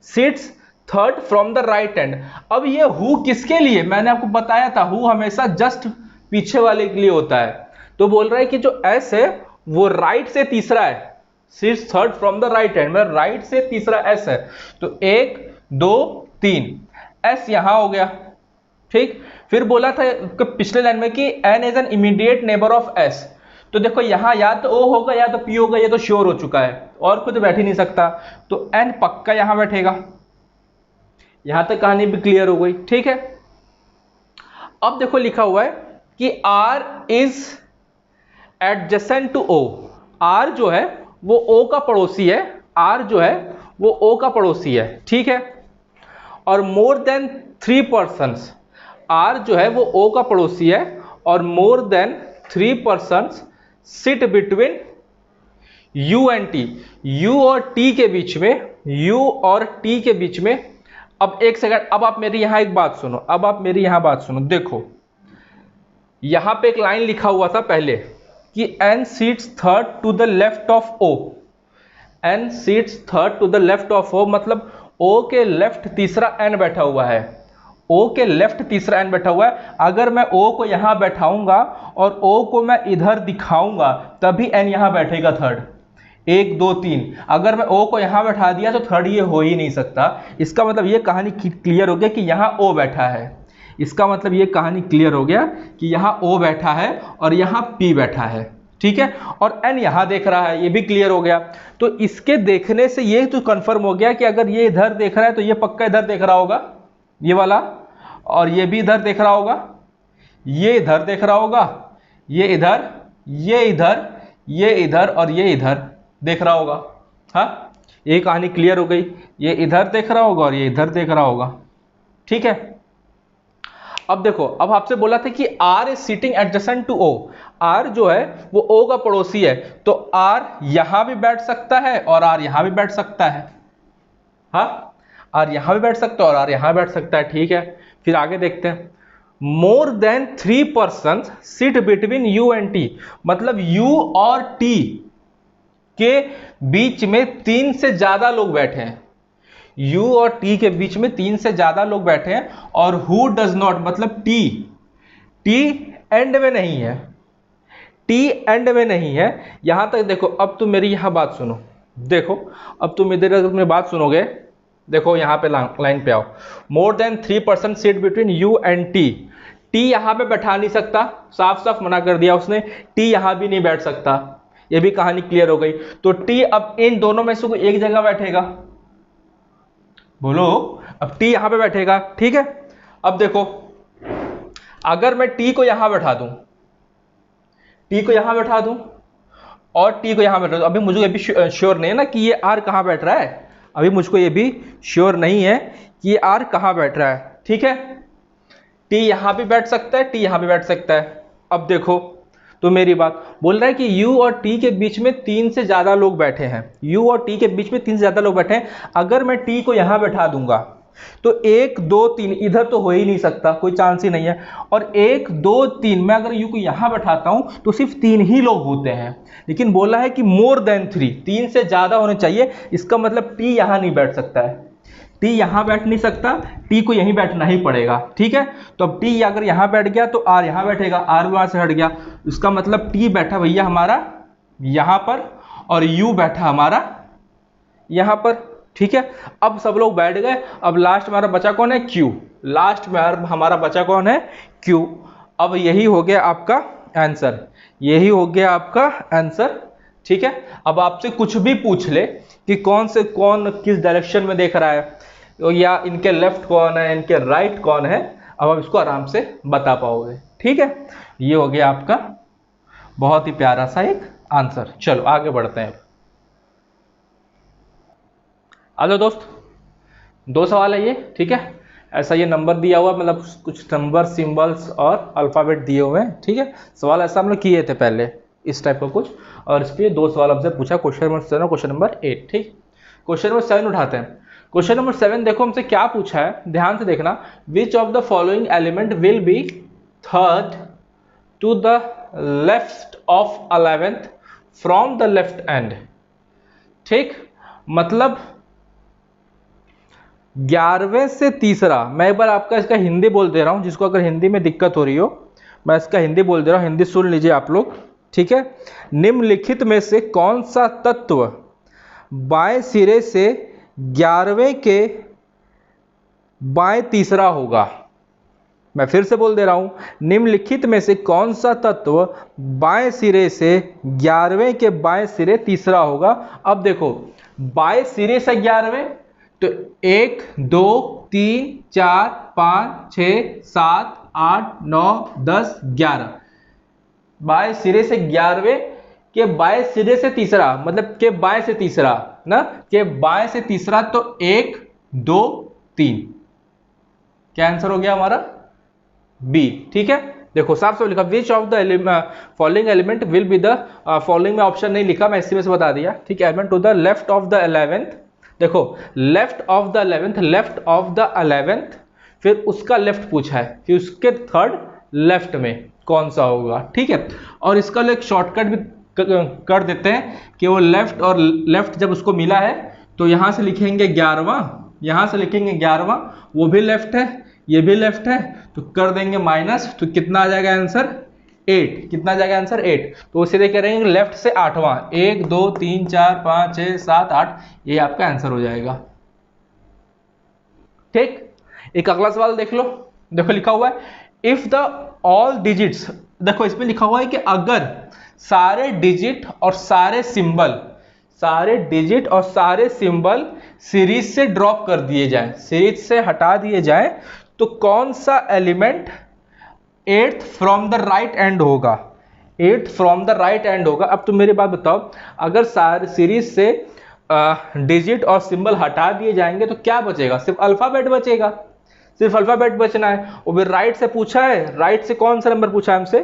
sits third from the right hand. अब ये हु किसके लिए? मैंने आपको बताया था हु हमेशा जस्ट पीछे वाले के लिए होता है। तो बोल रहा है कि जो s है वो राइट से तीसरा है, seats third from the right hand, मतलब राइट से तीसरा s है। तो 1 2 3 s यहां हो गया। ठीक, फिर बोला था पिछले लाइन में कि n is an immediate neighbour of s, तो देखो यहां या तो O होगा या तो P होगा, ये तो श्योर हो चुका है और खुद बैठ ही नहीं सकता, तो N पक्का यहां बैठेगा। यहां तक कहानी भी क्लियर हो गई। ठीक है, अब देखो लिखा हुआ है कि R is adjacent to O, R जो है वो O का पड़ोसी है, R जो है वो O का पड़ोसी है। ठीक है, और मोर देन 3 पर्सन्स, R जो है वो O का पड़ोसी है और more than 3 persons sit between U and T, U और T के बीच में, U और T के बीच में। अब एक सेकंड, अब आप मेरी यहां एक बात सुनो, अब आप मेरी यहां बात सुनो। देखो यहां पे एक लाइन लिखा हुआ था पहले कि N seats third to the left of O, N seats third to the left of O, मतलब O के लेफ्ट तीसरा N बैठा हुआ है, O के लेफ्ट तीसरा N बैठा हुआ है। अगर मैं O को यहां बैठाऊंगा और O को मैं इधर दिखाऊंगा तभी N यहां बैठेगा थर्ड। 1 2 3, अगर मैं O को यहां बैठा दिया तो थर्ड ये हो ही नहीं सकता। इसका मतलब ये कहानी क्लियर हो गया कि यहां O बैठा है, इसका मतलब ये कहानी क्लियर हो गया कि यहां O बैठा है और यहां P बैठा है। ठीक है, और N यहां देख रहा है, ये भी क्लियर हो गया। तो इसके देखने से ये तो कंफर्म हो गया कि अगर ये इधर देख रहा है तो ये पक्का इधर देख रहा होगा, ये वाला, और ये भी इधर देख रहा होगा, ये इधर देख रहा होगा, ये इधर, ये इधर, ये इधर और ये इधर देख रहा होगा। हाँ, ये कहानी क्लियर हो गई, ये इधर देख रहा होगा और ये इधर देख रहा होगा। ठीक है, अब देखो, अब आपसे बोला था कि R is sitting adjacent to O, R जो है वो O का पड़ोसी है, तो R यहां भी बैठ सकता है और R यहां भी बैठ सकता है। हाँ, R यहां भी बैठ सकता है और R यहां बैठ सकता है। ठीक है, फिर आगे देखते हैं। More than 3 person sit between U and T, मतलब U और T के बीच में 3 से ज्यादा लोग बैठे हैं, U और T के बीच में 3 से ज्यादा लोग बैठे हैं। और हु डज नॉट, मतलब T एंड में नहीं है, T एंड में नहीं है। यहां तक देखो, अब तुम मेरी यहां बात सुनो, देखो अब तुम मेरी बात सुनोगे। देखो यहां पे लाइन पे आओ, more than 3 person sit between U and T, T यहां पे बैठा नहीं सकता, साफ साफ मना कर दिया उसने, T यहां भी नहीं बैठ सकता। ये भी कहानी क्लियर हो गई। तो T अब इन दोनों में से कोई एक जगह बैठेगा, बोलो, अब T यहां पे बैठेगा। ठीक है, अब देखो अगर मैं T को यहां बैठा दूं, T को यहां बैठा दूं और T को यहां बैठा दूं, अभी मुझे ये भी श्योर नहीं है ना कि ये R कहां बैठ रहा है, अभी मुझको ये भी श्योर नहीं है कि ये R कहां बैठ रहा है। ठीक है, T यहां भी बैठ सकता है, T यहां भी बैठ सकता है। अब देखो तो मेरी बात बोल रहा है कि U और T के बीच में 3 से ज्यादा लोग बैठे हैं, U और T के बीच में 3 से ज्यादा लोग बैठे हैं। अगर मैं T को यहां बैठा दूंगा तो 1 2 3, इधर तो हो ही नहीं सकता, कोई चांस ही नहीं है। और 1 2 3 मैं अगर U को यहां बैठाता हूं तो सिर्फ 3 ही लोग होते हैं, लेकिन बोला है कि मोर देन 3, 3 से ज्यादा होने चाहिए। इसका मतलब T यहां नहीं बैठ सकता है, T यहां बैठ नहीं सकता, T को यहीं बैठना ही पड़ेगा। ठीक है, तो अब T अगर यहां बैठ गया तो R यहां बैठेगा, R वहां से हट गया, इसका मतलब T बैठा भैया हमारा यहां पर और U बैठा हमारा यहां पर। ठीक है, अब सब लोग बैठ गए। अब लास्ट में हमारा बचा कौन है? Q। लास्ट में हमारा बचा कौन है? Q। अब यही हो गया आपका आंसर, यही हो गया आपका आंसर। ठीक है, अब आपसे कुछ भी पूछ ले कि कौन से कौन किस डायरेक्शन में देख रहा है, या इनके लेफ्ट कौन है, इनके राइट कौन है, अब आप इसको आराम से बता पाओगे। ठीक है, ये हो गया आपका बहुत ही प्यारा सा एक आंसर। चलो आगे बढ़ते हैं। हेलो दोस्त, 2 सवाल है ये। ठीक है, ऐसा ये नंबर दिया हुआ, मतलब कुछ नंबर, सिंबल्स और अल्फाबेट दिए हुए हैं। ठीक है, सवाल ऐसा हम लोग किए थे पहले इस टाइप का कुछ, और इस पे 2 सवाल हमसे पूछा, क्वेश्चन नंबर 7 और क्वेश्चन नंबर 8। ठीक, क्वेश्चन नंबर 7 उठाते हैं। क्वेश्चन नंबर 7 देखो हमसे क्या पूछा है, ध्यान से देखना। Which of the following element will be third to the left of 11th from the left end. ठीक, मतलब 11वें से तीसरा, मैं एक बार आपका इसका हिंदी बोल दे रहा हूं, जिसको अगर हिंदी में दिक्कत हो रही हो, मैं इसका हिंदी बोल दे रहा हूं, हिंदी सुन लीजिए आप लोग। ठीक है, निम्नलिखित में से कौन सा तत्व बाएं सिरे से 11वें के बाएं तीसरा होगा? मैं फिर से बोल दे रहा हूं, निम्नलिखित में से कौन सा तत्व बाएं सिरे से 11वें के बाएं सिरे तीसरा होगा? अब देखो, बाएं सिरे से 11वें, तो 1 2 3 4 5 6 7 8 9 10 11, बाएं सिरे से 11वें के बाएं सिरे से तीसरा, मतलब के बाएं से तीसरा ना, के बाएं से तीसरा, तो 1 2 3, क्या आंसर हो गया हमारा? बी। ठीक है, देखो साफ साफ लिखा, विच of the following element will be the, following में ऑप्शन नहीं लिखा, मैं इसी में से बता दिया। ठीक है, element to the left of the 11th, देखो left of the 11th, left of the 11th, फिर उसका लेफ्ट पूछा है, फिर उसके थर्ड लेफ्ट में कौन सा होगा। ठीक है, और इसका एक शॉर्टकट भी कर देते हैं कि वो लेफ्ट और लेफ्ट जब उसको मिला है, तो यहां से लिखेंगे 11वां, यहां से लिखेंगे 11वां, वो भी लेफ्ट है, ये भी लेफ्ट है, तो कर देंगे माइनस, तो कितना आ जाएगा आंसर? 8। कितना आ जाएगा आंसर? 8। तो सीधे करेंगे लेफ्ट से 8वां, 1 2 3 4 5 6 7 8, ये आपका आंसर हो जाएगा। ठीक, एक अगला सवाल देख लो, देखो लिखा हुआ है, इफ द ऑल डिजिट्स, देखो इसमें लिखा हुआ है कि अगर सारे डिजिट और सारे सिंबल, सारे डिजिट और सारे सिंबल सीरीज से ड्रॉप कर दिए जाएं, सीरीज से हटा दिए जाएं, तो कौन सा element 8th from the right and होगा? 8th from the right and होगा। अब तुम मेरी बात बताओ, अगर सारे सीरीज से डिजिट और सिंबल हटा दिए जाएंगे तो क्या बचेगा? सिर्फ अल्फाबेट बचेगा, सिर्फ अल्फाबेट बचना है। और फिर राइट से पूछा है, राइट से कौन सा नंबर पूछा है हमसे?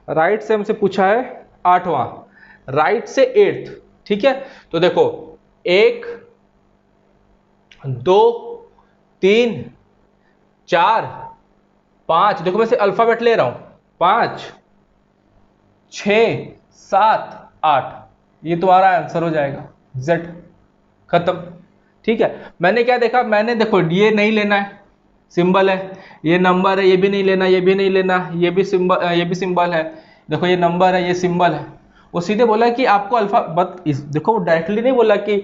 राइट से हमसे पूछा है 8वां, राइट से 8th। ठीक है, तो देखो 1 2 3 4 5, देखो मैं से अल्फाबेट ले रहा हूं, 5 6 7 8, ये तुम्हारा आंसर हो जाएगा, Z, खत्म। ठीक है, मैंने क्या देखा, मैंने देखो ये नहीं लेना है, सिंबल है, ये नंबर है, ये भी नहीं लेना, ये भी नहीं लेना, ये भी सिंबल है, देखो ये नंबर है, ये सिंबल है। वो सीधे बोला कि आपको अल्फाबेट, देखो वो डायरेक्टली नहीं बोला कि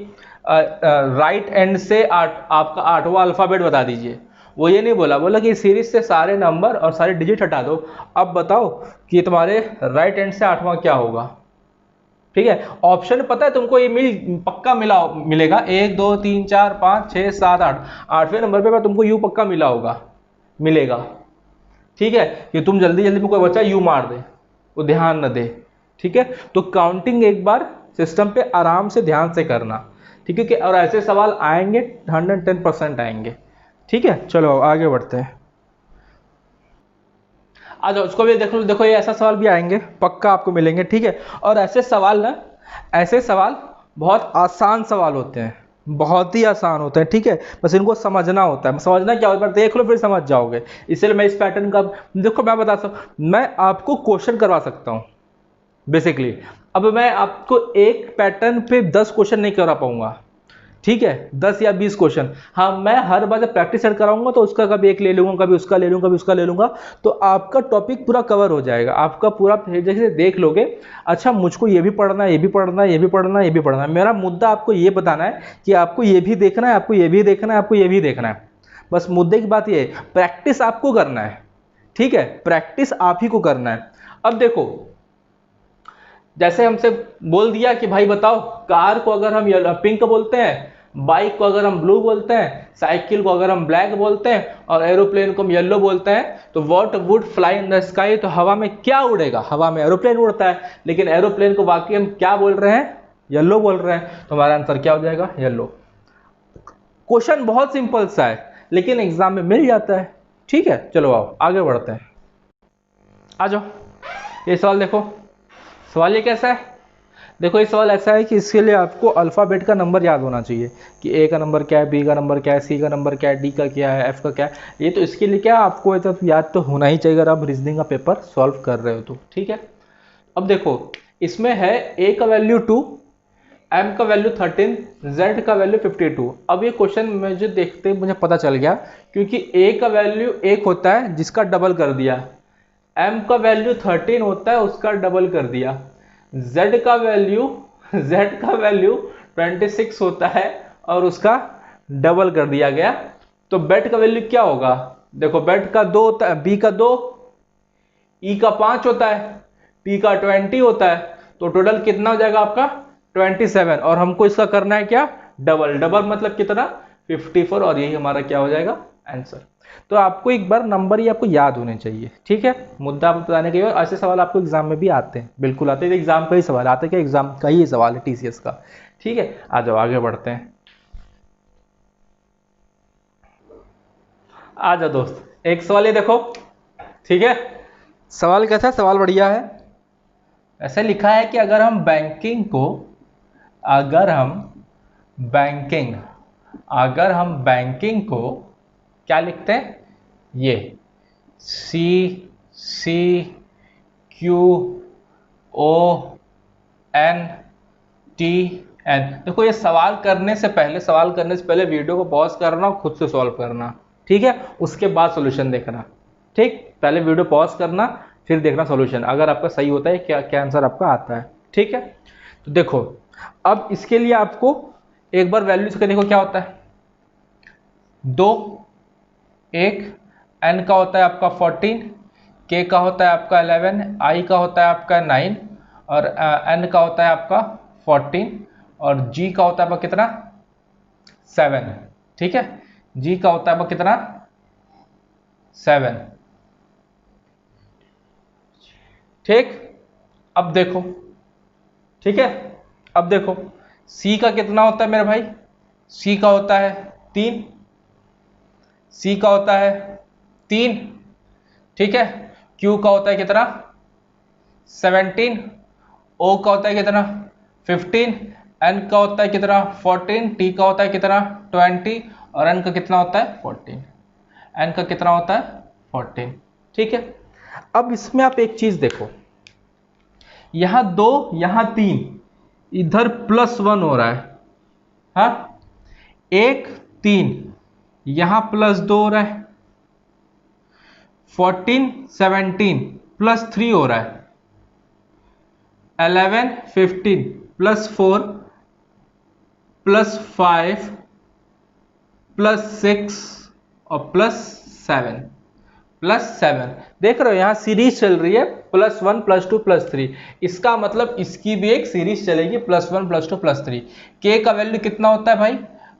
राइट एंड से आपका 8वां अल्फाबेट बता दीजिए, वो ये नहीं बोला, बोला कि सीरीज से सारे नंबर और सारे डिजिट हटा दो। अब बताओ कि तुम्हारे राइट एंड से 8वां क्या होगा? ठीक है, ऑप्शन पता है तुमको, ये पक्का मिलेगा 1 2 3 4 5 6 7 8, 8वें नंबर पे तुमको यू पक्का मिलेगा। ठीक है, कि तुम जल्दी जल्दी में कोई बच्चा यू मार दे, वो ध्यान न दे। ठीक है, तो काउंटिंग एक बार सिस्टम पे आराम से ध्यान से करना। ठीक है, कि और ऐसे सवाल आएंगे 110% आएंगे। ठीक है, चलो आगे बढ़ते हैं। आ जाओ, उसको भी देख लो, देखो ये ऐसा सवाल भी आएंगे, पक्का आपको मिलेंगे। ठीक है, और ऐसे सवाल बहुत आसान सवाल होते हैं, बहुत ही आसान होते हैं। ठीक है, बस इनको समझना होता है, समझना क्या होता है देख लो, फिर समझ जाओगे। इसलिए मैं इस पैटर्न का, देखो मैं बता सकता हूँ, मैं आपको क्वेश्चन करवा सकता हूँ बेसिकली। अब मैं आपको एक पैटर्न पे 10 क्वेश्चन नहीं करवा पाऊंगा, ठीक है, 10 या 20 क्वेश्चन। हाँ, मैं हर बार जब प्रैक्टिस सेट कराऊंगा तो उसका कभी एक ले लूंगा, कभी उसका ले लूंगा, कभी उसका ले लूंगा, तो आपका टॉपिक पूरा कवर हो जाएगा, आपका पूरा जैसे देख लोगे। अच्छा, मुझको ये भी पढ़ना है, ये भी पढ़ना है, ये भी पढ़ना है, ये भी पढ़ना है। मेरा मुद्दा आपको ये बताना है कि आपको ये भी देखना है, आपको ये भी देखना है, आपको ये भी देखना है। बस मुद्दे की बात ये है, प्रैक्टिस आपको करना है। ठीक है, प्रैक्टिस आप ही को करना है। अब देखो, जैसे हमसे बोल दिया कि भाई बताओ, कार को अगर हम पिंक बोलते हैं, बाइक को अगर हम ब्लू बोलते हैं, साइकिल को अगर हम ब्लैक बोलते हैं, और एरोप्लेन को हम येलो बोलते हैं, तो what would fly in the sky, तो हवा में क्या उड़ेगा? हवा में एरोप्लेन उड़ता है, लेकिन एरोप्लेन को वाकई हम क्या बोल रहे हैं? येलो बोल रहे हैं। तो हमारा आंसर क्या हो जाएगा? येलो। क्वेश्चन बहुत सिंपल सा है, लेकिन एग्जाम में मिल जाता है। ठीक है, चलो आओ आगे बढ़ते हैं। आ जाओ, ये सवाल देखो। सवाल ये कैसा है? देखो, ये सवाल ऐसा है कि इसके लिए आपको अल्फ़ाबेट का नंबर याद होना चाहिए कि ए का नंबर क्या है, बी का नंबर क्या है, सी का नंबर क्या है, डी का क्या है, एफ का क्या है। ये तो इसके लिए क्या आपको ये तो याद तो होना ही चाहिए अगर आप रीजनिंग का पेपर सॉल्व कर रहे हो तो। ठीक है, अब देखो, इसमें है ए का वैल्यू 2, एम का वैल्यू 13, जेड का वैल्यू 52। अब ये क्वेश्चन मुझे देखते मुझे पता चल गया, क्योंकि ए का वैल्यू 1 होता है जिसका डबल कर दिया, एम का वैल्यू 13 होता है उसका डबल कर दिया, z का वैल्यू 26 होता है और उसका डबल कर दिया गया। तो बेट का वैल्यू क्या होगा? देखो, बेट का 2 होता है, बी का 2, ई का 5 होता है, पी का 20 होता है। तो टोटल कितना हो जाएगा आपका? 27। और हमको इसका करना है क्या? डबल। डबल मतलब कितना? 54। और यही हमारा क्या हो जाएगा? आंसर। तो आपको एक बार नंबर ही आपको याद होने चाहिए। ठीक है, मुद्दा आपको बताने के लिए। ऐसे सवाल आपको एग्जाम में भी आते हैं, बिल्कुल आते हैं। एग्जाम का ही सवाल आते हैं, क्या एग्जाम का ही सवाल है टीसीएस का। ठीक है, आ जाओ आगे बढ़ते हैं। आ जाओ दोस्त, एक सवाल ये देखो। ठीक है, सवाल कैसा है? सवाल बढ़िया है। ऐसे लिखा है कि अगर हम बैंकिंग को क्या लिखते हैं? ये CCQONTN। देखो, ये सवाल करने से पहले वीडियो को पॉज करना और खुद से सॉल्व करना। ठीक है, उसके बाद सॉल्यूशन देखना। ठीक, पहले वीडियो पॉज करना, फिर देखना सॉल्यूशन, अगर आपका सही होता है क्या क्या आंसर आपका आता है। ठीक है, तो देखो, अब इसके लिए आपको एक बार वैल्यू से देखो क्या होता है। 2, 1, n का होता है आपका 14, k का होता है आपका 11, i का होता है आपका 9, और n का होता है आपका 14, और g का होता है आपका कितना? 7। ठीक है, g का होता है आपका कितना? 7। ठीक, अब देखो, ठीक है, अब देखो c का कितना होता है मेरे भाई? c का होता है 3, c का होता है 3। ठीक है, q का होता है कितना? 17, o का होता है कितना? 15, n का होता है कितना? 14, t का होता है कितना? 20, और n का कितना होता है? 14। n का कितना होता है? 14। ठीक है, अब इसमें आप एक चीज देखो, यहां 2, यहां 3, इधर +1 हो रहा है। हाँ, 1, 3, यहां +2 हो रहा है। 14, 17 +3 हो रहा है। 11, 15 +4 +5 +6 और +7 देख रहे हो, यहां सीरीज चल रही है +1 +2 +3। इसका मतलब इसकी भी एक सीरीज चलेगी +1 +2 +3। k का वैल्यू कितना होता है भाई?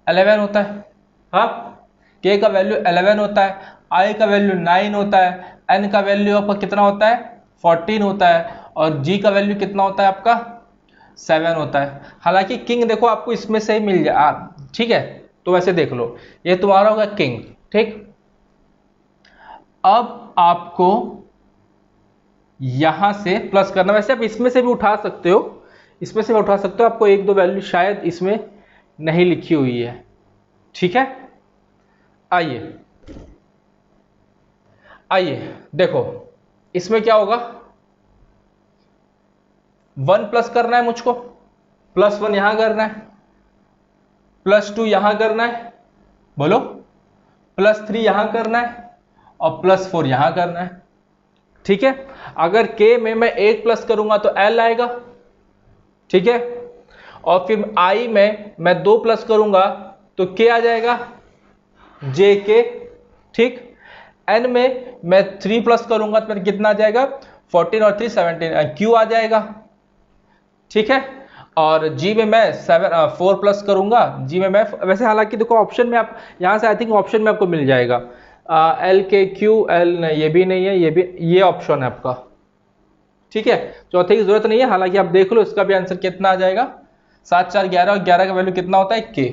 11 होता है। हाँ, k का वैल्यू 11 होता है, i का वैल्यू 9 होता है, n का वैल्यू आपका कितना होता है? 14 होता है, और g का वैल्यू कितना होता है आपका? 7 होता है। हालांकि किंग देखो आपको इसमें से ही मिल जाए। ठीक है, तो वैसे देख लो, ये तुम्हारा होगा किंग। ठीक, अब आपको यहां से प्लस करना। वैसे आप इसमें से भी उठा सकते हो, इसमें से भी उठा सकते हो, आपको 1-2 वैल्यू शायद इसमें नहीं लिखी हुई है। ठीक है, आइए आइए देखो, इसमें क्या होगा? 1 प्लस करना है मुझको, +1 यहां करना है, +2 यहां करना है, बोलो, +3 यहां करना है और +4 यहां करना है। ठीक है, अगर k में मैं 1 प्लस करूंगा तो l आएगा। ठीक है, और फिर i में मैं 2 प्लस करूंगा तो k आ जाएगा, jk। ठीक, n में मैं 3 प्लस करूंगा तो कितना आ जाएगा, 14 और 3 17, q आ जाएगा। ठीक है, और g में मैं 4 प्लस करूंगा, g में मैं वैसे, हालांकि देखो ऑप्शन में आप यहां से आई थिंक ऑप्शन में आपको मिल जाएगा l k q l, नहीं ये भी नहीं है, ये भी, ये ऑप्शन है आपका। ठीक है, चौथे की जरूरत नहीं है, हालांकि आप देख लो इसका भी आंसर कितना आ जाएगा, 7 4 11 और 11 का वैल्यू कितना होता है, k।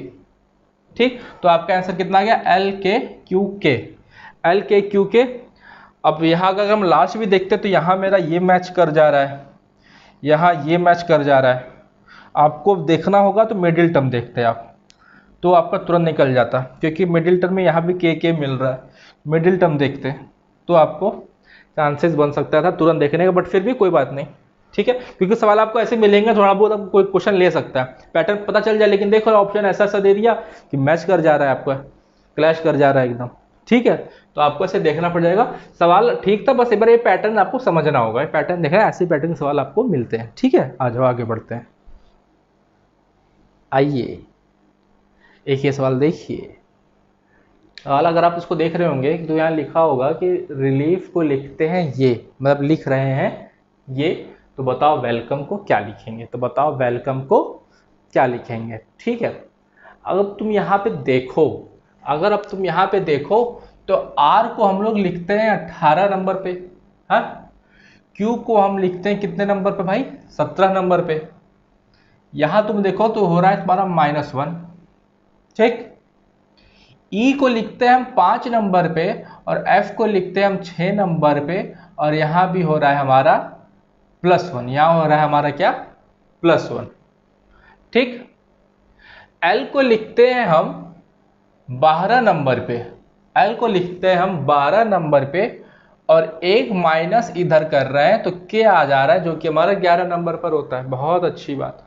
ठीक, तो आपका आंसर कितना आ गया, l k q k, l k q k। अब यहाँ अगर हम लास्ट भी देखते तो यहाँ मेरा ये मैच कर जा रहा है, यहाँ ये मैच कर जा रहा है। आपको देखना होगा तो मिडिल टर्म देखते हैं आप, तो आपका तुरंत निकल जाता, क्योंकि मिडिल टर्म में यहाँ भी के मिल रहा है। मिडिल टर्म देखते तो आपको चांसेस बन सकता था तुरंत देखने का, बट फिर भी कोई बात नहीं। ठीक है, क्योंकि सवाल आपको ऐसे मिलेंगे, थोड़ा बहुत आपको कोई क्वेश्चन ले सकता है, पैटर्न पता चल जाए। लेकिन देखो ऑप्शन ऐसा ऐसा दे दिया कि मैच कर जा रहा है, आपका क्लैश कर जा रहा है एकदम। ठीक है, तो आपको ऐसे देखना पड़ जाएगा। सवाल ठीक था, बस एक बार ये पैटर्न आपको समझना होगा, ये पैटर्न देखा है, ऐसे पैटर्न सवाल आपको मिलते हैं। ठीक है, आ जाओ आगे बढ़ते हैं। आइए एक ये सवाल देखिए, सवाल अगर आप इसको देख रहे होंगे तो यहाँ लिखा होगा कि रिलीफ को लिखते हैं ये, मतलब लिख रहे हैं ये, तो बताओ वेलकम को क्या लिखेंगे, तो बताओ वेलकम को क्या लिखेंगे। ठीक है, अगर तुम यहाँ पे देखो, अगर अब तुम यहाँ पे देखो तो R को हम लोग लिखते हैं 18 नंबर पे, हाँ, Q को हम लिखते हैं कितने नंबर पे भाई, 17 नंबर पे। यहाँ तुम देखो तो हो रहा है तुम्हारा -1। ठीक, E को लिखते हैं हम 5 नंबर पे और F को लिखते हैं हम 6 नंबर पे, और यहाँ भी हो रहा है हमारा +1, यहाँ हो रहा है हमारा क्या, +1। ठीक, L को लिखते हैं हम 12 नंबर पे, L को लिखते हैं हम 12 नंबर पे, और एक माइनस इधर कर रहे हैं तो K आ जा रहा है, जो कि हमारा 11 नंबर पर होता है। बहुत अच्छी बात।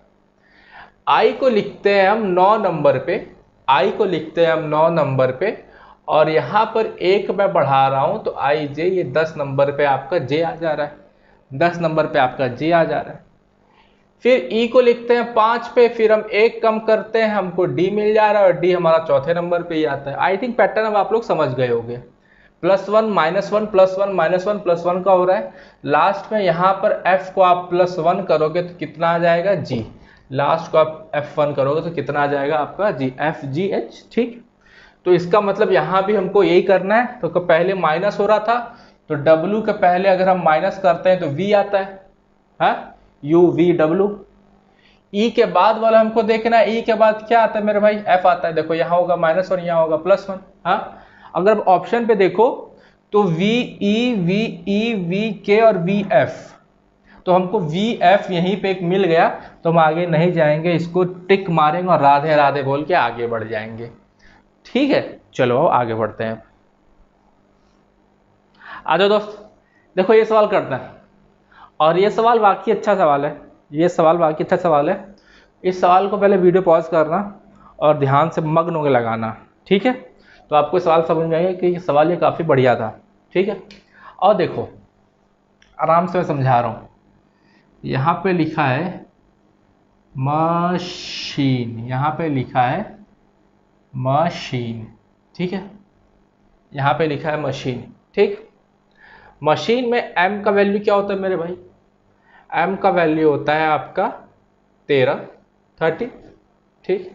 I को लिखते हैं हम 9 नंबर पे, I को लिखते हैं हम 9 नंबर पे, और यहाँ पर एक मैं बढ़ा रहा हूँ तो आई जे, ये 10 नंबर पे आपका J आ जा रहा है, 10 नंबर पे आपका J आ जा रहा है। फिर E को लिखते हैं 5 पे, फिर हम एक कम करते हैं, हमको D मिल जा रहा है, और D हमारा चौथे नंबर पे ही आता है। आई थिंक पैटर्न अब आप लोग समझ गए होंगे, +1 -1 +1 -1 +1 का हो रहा है। लास्ट में यहाँ पर F को आप +1 करोगे तो कितना आ जाएगा, G। लास्ट को आप F1 करोगे तो कितना आ जाएगा आपका, G, FGH। ठीक, तो इसका मतलब यहाँ भी हमको यही करना है। तो पहले माइनस हो रहा था तो W के पहले अगर हम माइनस करते हैं तो V आता है, हाँ, UVW। E के बाद वाला हमको देखना है, E के बाद क्या आता है मेरे भाई, F आता है। देखो यहाँ होगा -1 और यहाँ होगा +1। हाँ, अगर ऑप्शन पे देखो तो VE, VE, VK और VF, तो हमको VF यहीं पे एक मिल गया, तो हम आगे नहीं जाएंगे, इसको टिक मारेंगे और राधे राधे बोल के आगे बढ़ जाएंगे। ठीक है, चलो आगे बढ़ते हैं। आ जाओ दोस्त, देखो ये सवाल करते हैं, और ये सवाल वाकई अच्छा सवाल है, ये सवाल वाकई अच्छा सवाल है। इस सवाल को पहले वीडियो पॉज करना और ध्यान से मग्न होकर लगाना। ठीक है, तो आपको सवाल समझ में आएगा कि ये सवाल ये काफ़ी बढ़िया था। ठीक है, और देखो आराम से मैं समझा रहा हूँ। यहाँ पे लिखा है मशीन, यहाँ पे लिखा है मशीन। ठीक है, यहाँ पे लिखा है मशीन। ठीक, मशीन में m का वैल्यू क्या होता है मेरे भाई, m का वैल्यू होता है आपका 30। ठीक,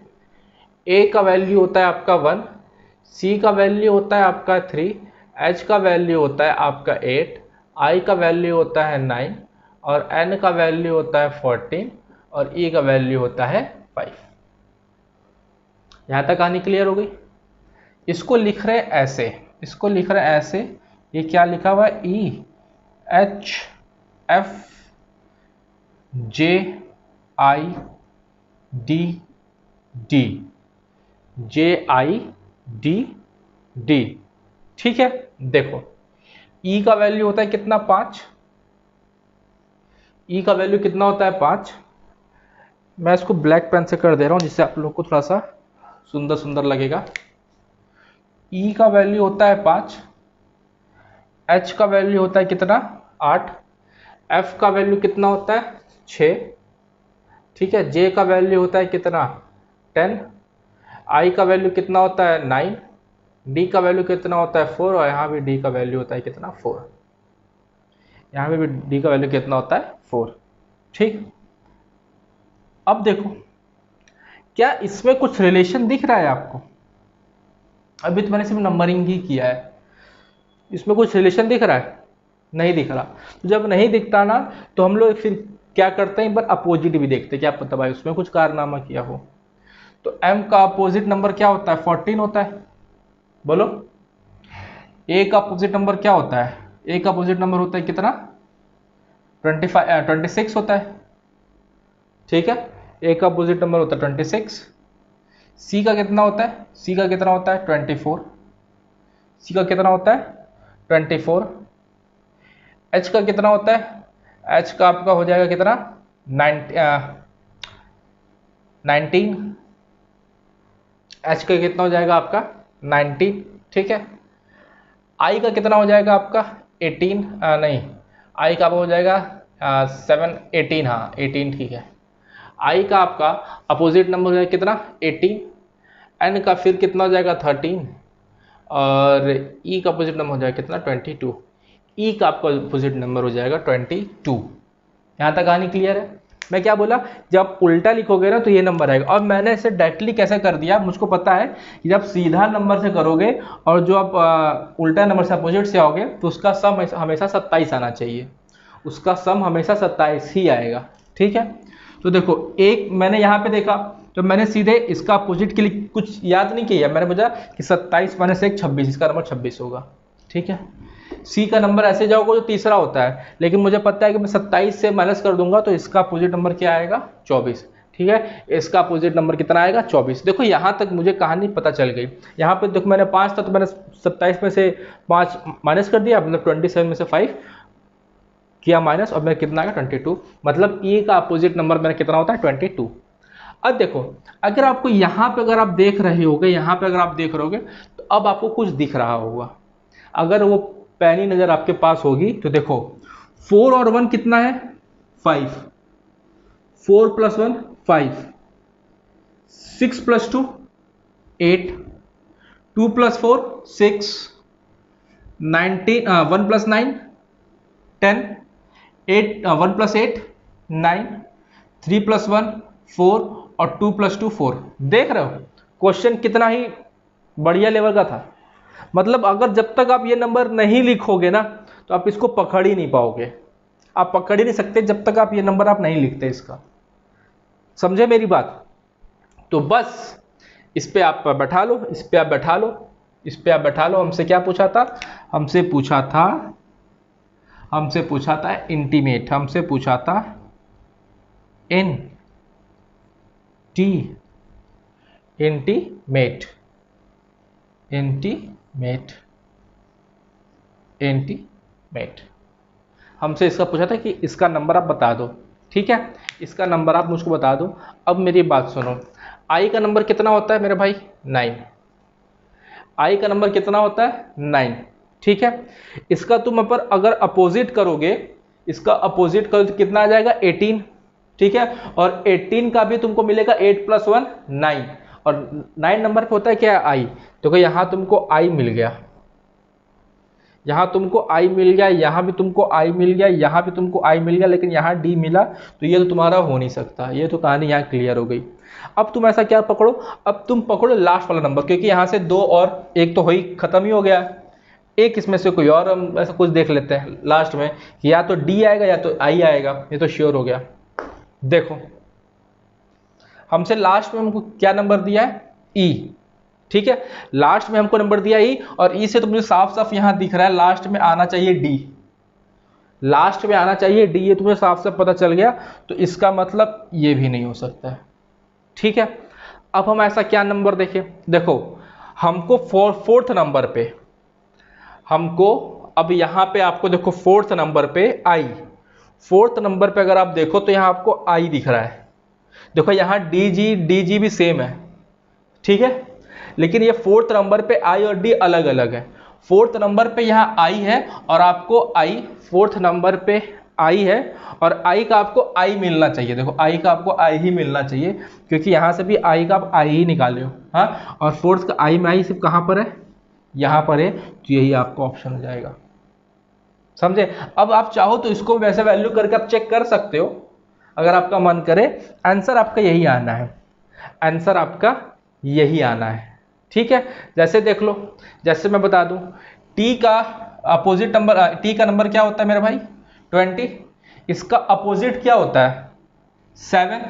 a का वैल्यू होता है आपका 1, c का वैल्यू होता है आपका 3, h का वैल्यू होता है आपका 8, i का वैल्यू होता है 9, और n का वैल्यू होता है 14, और e का वैल्यू होता है 5। यहाँ तक कहानी क्लियर हो गई। इसको लिख रहे हैं ऐसे, इसको लिख रहे हैं ऐसे, ये क्या लिखा हुआ है, E H F J I D D, J I D D। ठीक है, देखो E का वैल्यू होता है कितना, 5। E का वैल्यू कितना होता है, 5। मैं इसको ब्लैक पेन से कर दे रहा हूं जिससे आप लोग को थोड़ा सा सुंदर सुंदर लगेगा। ई का वैल्यू होता है 5, एच का वैल्यू होता है कितना 8, एफ का वैल्यू कितना होता है 6, ठीक है। जे का वैल्यू होता है कितना 10, आई का वैल्यू कितना होता है 9, डी का वैल्यू कितना होता है 4, और यहाँ भी डी का वैल्यू होता है कितना 4, यहाँ पे भी डी का वैल्यू कितना होता है 4, ठीक। अब देखो क्या इसमें कुछ रिलेशन दिख रहा है आपको? अभी तो मैंने सिर्फ नंबरिंग ही किया है, इसमें कुछ रिलेशन दिख रहा है? नहीं दिख रहा। तो जब नहीं दिखता ना तो हम लोग फिर क्या करते हैं, एक बार अपोजिट भी देखते हैं, क्या पता भाई उसमें कुछ कारनामा किया हो। तो m का अपोजिट नंबर क्या होता है 14 होता है, बोलो। a का अपोजिट नंबर क्या होता है? a का अपोजिट नंबर होता है कितना 26 होता है, ठीक है। a का अपोजिट नंबर होता है 26। c का कितना होता है? c का कितना होता है 24, c का कितना होता है 24। h का कितना होता है? h का आपका हो जाएगा कितना 19, h का कितना हो जाएगा आपका 19, ठीक है। i का कितना हो जाएगा आपका 18, नहीं i का हो जाएगा 7, 18, हाँ 18, ठीक है। i का आपका अपोजिट नंबर हो जाएगा कितना 18, n का फिर कितना हो जाएगा 13, और e का अपोजिट नंबर हो जाएगा कितना 22, e का आपका अपोजिट नंबर हो जाएगा 22। यहाँ तक कहानी क्लियर है? मैं क्या बोला, जब उल्टा लिखोगे ना तो ये नंबर आएगा। और मैंने इसे डायरेक्टली कैसे कर दिया, मुझको पता है कि जब सीधा नंबर से करोगे और जो आप उल्टा नंबर से अपोजिट से आओगे तो उसका सम हमेशा 27 आना चाहिए, उसका सम हमेशा 27 ही आएगा, ठीक है। तो देखो एक मैंने यहाँ पे देखा तो मैंने सीधे इसका अपोजिट के लिए कुछ याद नहीं किया, मैंने बोला कि 27 माइनस 1 26, इसका नंबर 26 होगा, ठीक है। सी का नंबर ऐसे जाओगे जो तीसरा होता है, लेकिन मुझे पता है कि मैं 27 से माइनस कर दूंगा तो इसका अपोजिट नंबर क्या आएगा 24, ठीक है। इसका अपोजिट नंबर कितना आएगा 24। देखो यहाँ तक मुझे कहानी पता चल गई। यहाँ पे देखो मैंने 5 था तो मैंने 27 में से 5 माइनस कर दिया, मतलब 27 में से 5 किया माइनस, और मेरा कितना आएगा 22, मतलब ई का अपोजिट नंबर मेरा कितना होता है 22। अब देखो अगर आपको यहाँ पे अगर आप देख रहे होगे, यहाँ पे अगर आप देख रहे होगे तो अब आपको कुछ दिख रहा होगा। अगर वो पैनी नजर आपके पास होगी तो देखो 4 और 1 कितना है 5, 4 + 1 5, 6 + 2 8, 2 + 4 6, 19 1 + 9 10, 8 1 + 8 9, 3 + 1 4, और 2 + 2 4। देख रहे हो क्वेश्चन कितना ही बढ़िया लेवल का था। मतलब अगर जब तक आप ये नंबर नहीं लिखोगे ना तो आप इसको पकड़ ही नहीं पाओगे, आप पकड़ ही नहीं सकते जब तक आप ये नंबर आप नहीं लिखते इसका। समझे मेरी बात? तो बस इस पे आप बैठा लो, इस पे आप बैठा लो, इस पे आप बैठा लो। हमसे क्या पूछा था? हमसे पूछा था इंटीमेट, हमसे पूछा था इंटीमेट हमसे इसका पूछा था कि इसका नंबर आप बता दो, ठीक है। इसका नंबर आप मुझको बता दो। अब मेरी बात सुनो, आई का नंबर कितना होता है मेरे भाई 9, आई का नंबर कितना होता है 9, ठीक है। इसका तुम पर अगर अपोजिट करोगे, इसका अपोजिट करो तो कितना आ जाएगा 18, ठीक है। और 18 का भी तुमको मिलेगा 8 + 1 9, और 9 नंबर पे होता है क्या आई। देखो यहाँ तुमको आई मिल गया, यहाँ तुमको आई मिल गया, यहाँ भी तुमको आई मिल गया, यहाँ भी तुमको आई मिल गया, लेकिन यहाँ डी मिला, तो ये तो तुम्हारा हो नहीं सकता। ये तो कहानी यहाँ क्लियर हो गई। अब तुम ऐसा क्या पकड़ो, अब तुम पकड़ो लास्ट वाला नंबर, क्योंकि यहाँ से 2 और 1 तो हो ही खत्म ही हो गया। एक इसमें से कोई और हम ऐसा कुछ देख लेते हैं लास्ट में कि या तो डी आएगा या तो आई आएगा, ये तो श्योर हो गया। देखो हमसे लास्ट में हमको क्या नंबर दिया है ई, ठीक है। लास्ट में हमको नंबर दिया ई, और ई से तो मुझे साफ साफ यहां दिख रहा है लास्ट में आना चाहिए डी, लास्ट में आना चाहिए डी, ये तुम्हें साफ साफ पता चल गया। तो इसका मतलब ये भी नहीं हो सकता है, ठीक है। अब हम ऐसा क्या नंबर देखें, देखो हमको फोर्थ नंबर पे, हमको अब यहां पे आपको देखो फोर्थ नंबर पे आई, फोर्थ नंबर पे अगर आप देखो तो यहां आपको आई दिख रहा है। देखो यहाँ डी जी भी सेम है, ठीक है। लेकिन ये फोर्थ नंबर पे आई और डी अलग अलग है। फोर्थ नंबर पे यहाँ आई है और आपको आई, फोर्थ नंबर पे आई है और आई का आपको आई मिलना चाहिए। देखो आई का आपको आई ही मिलना चाहिए, क्योंकि यहाँ से भी आई का आप आई ही निकाले हो। हाँ, और फोर्थ का आई में आई सिर्फ कहाँ पर है, यहाँ पर है, तो यही आपका ऑप्शन हो जाएगा। समझे? अब आप चाहो तो इसको वैसे वैल्यू करके आप चेक कर सकते हो, अगर आपका मन करे। आंसर आपका यही आना है, आंसर आपका यही आना है। ठीक है, जैसे देख लो, जैसे मैं बता दूं, टी का अपोजिट नंबर, टी का नंबर क्या होता है मेरा भाई 20, इसका अपोजिट क्या होता है 7,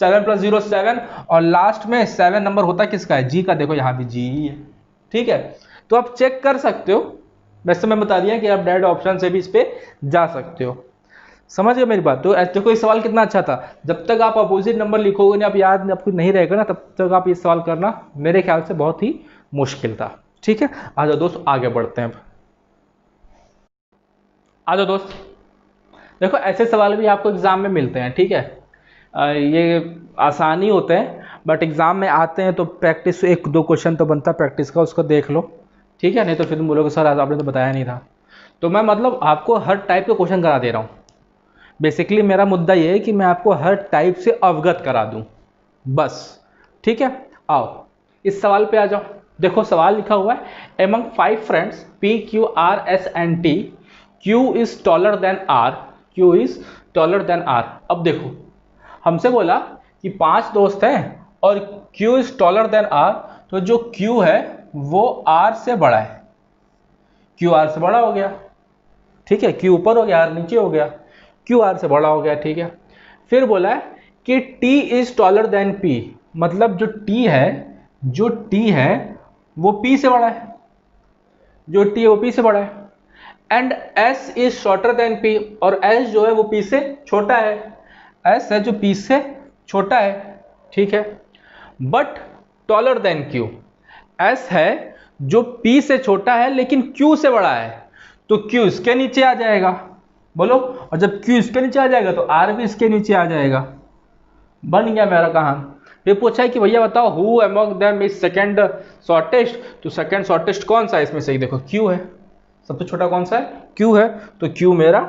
7 + 0 7, और लास्ट में 7 नंबर होता है किसका है, जी का। देखो यहाँ भी जी ही है। ठीक है, तो आप चेक कर सकते हो। वैसे मैं बता दिया कि आप डायरेक्ट ऑप्शन से भी इस पे जा सकते हो। समझ गए मेरी बात? तो देखो ये सवाल कितना अच्छा था। जब तक आप अपोजिट नंबर लिखोगे ना, आप याद आपको नहीं रहेगा ना, तब तक आप ये सवाल करना मेरे ख्याल से बहुत ही मुश्किल था। ठीक है, आ जाओ दोस्त आगे बढ़ते हैं। अब आ जाओ दोस्त, देखो ऐसे सवाल भी आपको एग्जाम में मिलते हैं। ठीक है, ये आसानी होते हैं, बट एग्जाम में आते हैं तो प्रैक्टिस, 1-2 क्वेश्चन तो बनता है प्रैक्टिस का, उसको देख लो। ठीक है, नहीं तो फिर तुम बोलोगे सर आज आपने तो बताया नहीं था। तो मैं मतलब आपको हर टाइप के क्वेश्चन करा दे रहा हूँ। बेसिकली मेरा मुद्दा ये है कि मैं आपको हर टाइप से अवगत करा दूं, बस। ठीक है, आओ इस सवाल पे आ जाओ। देखो सवाल लिखा हुआ है, among 5 friends P Q R S and T, Q is taller than R, Q is taller than R। अब देखो हमसे बोला कि 5 दोस्त हैं और Q is taller than R, तो जो Q है वो R से बड़ा है। Q R से बड़ा हो गया, ठीक है, Q ऊपर हो गया, R नीचे हो गया, Q R से बड़ा हो गया। ठीक है, फिर बोला है कि T is taller then P, मतलब जो T है वो P से बड़ा है, जो T है वो P से बड़ा है। And S is shorter than P, और S जो है वो P से छोटा है, S है जो P से छोटा है। ठीक है, but taller than Q, S है जो P से छोटा है लेकिन Q से बड़ा है, तो Q इसके नीचे आ जाएगा। बोलो, और जब Q इसके नीचे आ जाएगा तो R भी इसके नीचे आ जाएगा। बन गया मेरा कहानी। फिर पूछा है कि भैया बताओ who among them is second shortest, तो सेकंड शॉर्टेस्ट कौन सा है इसमें से? देखो Q है, सबसे छोटा कौन सा है, Q है, तो Q मेरा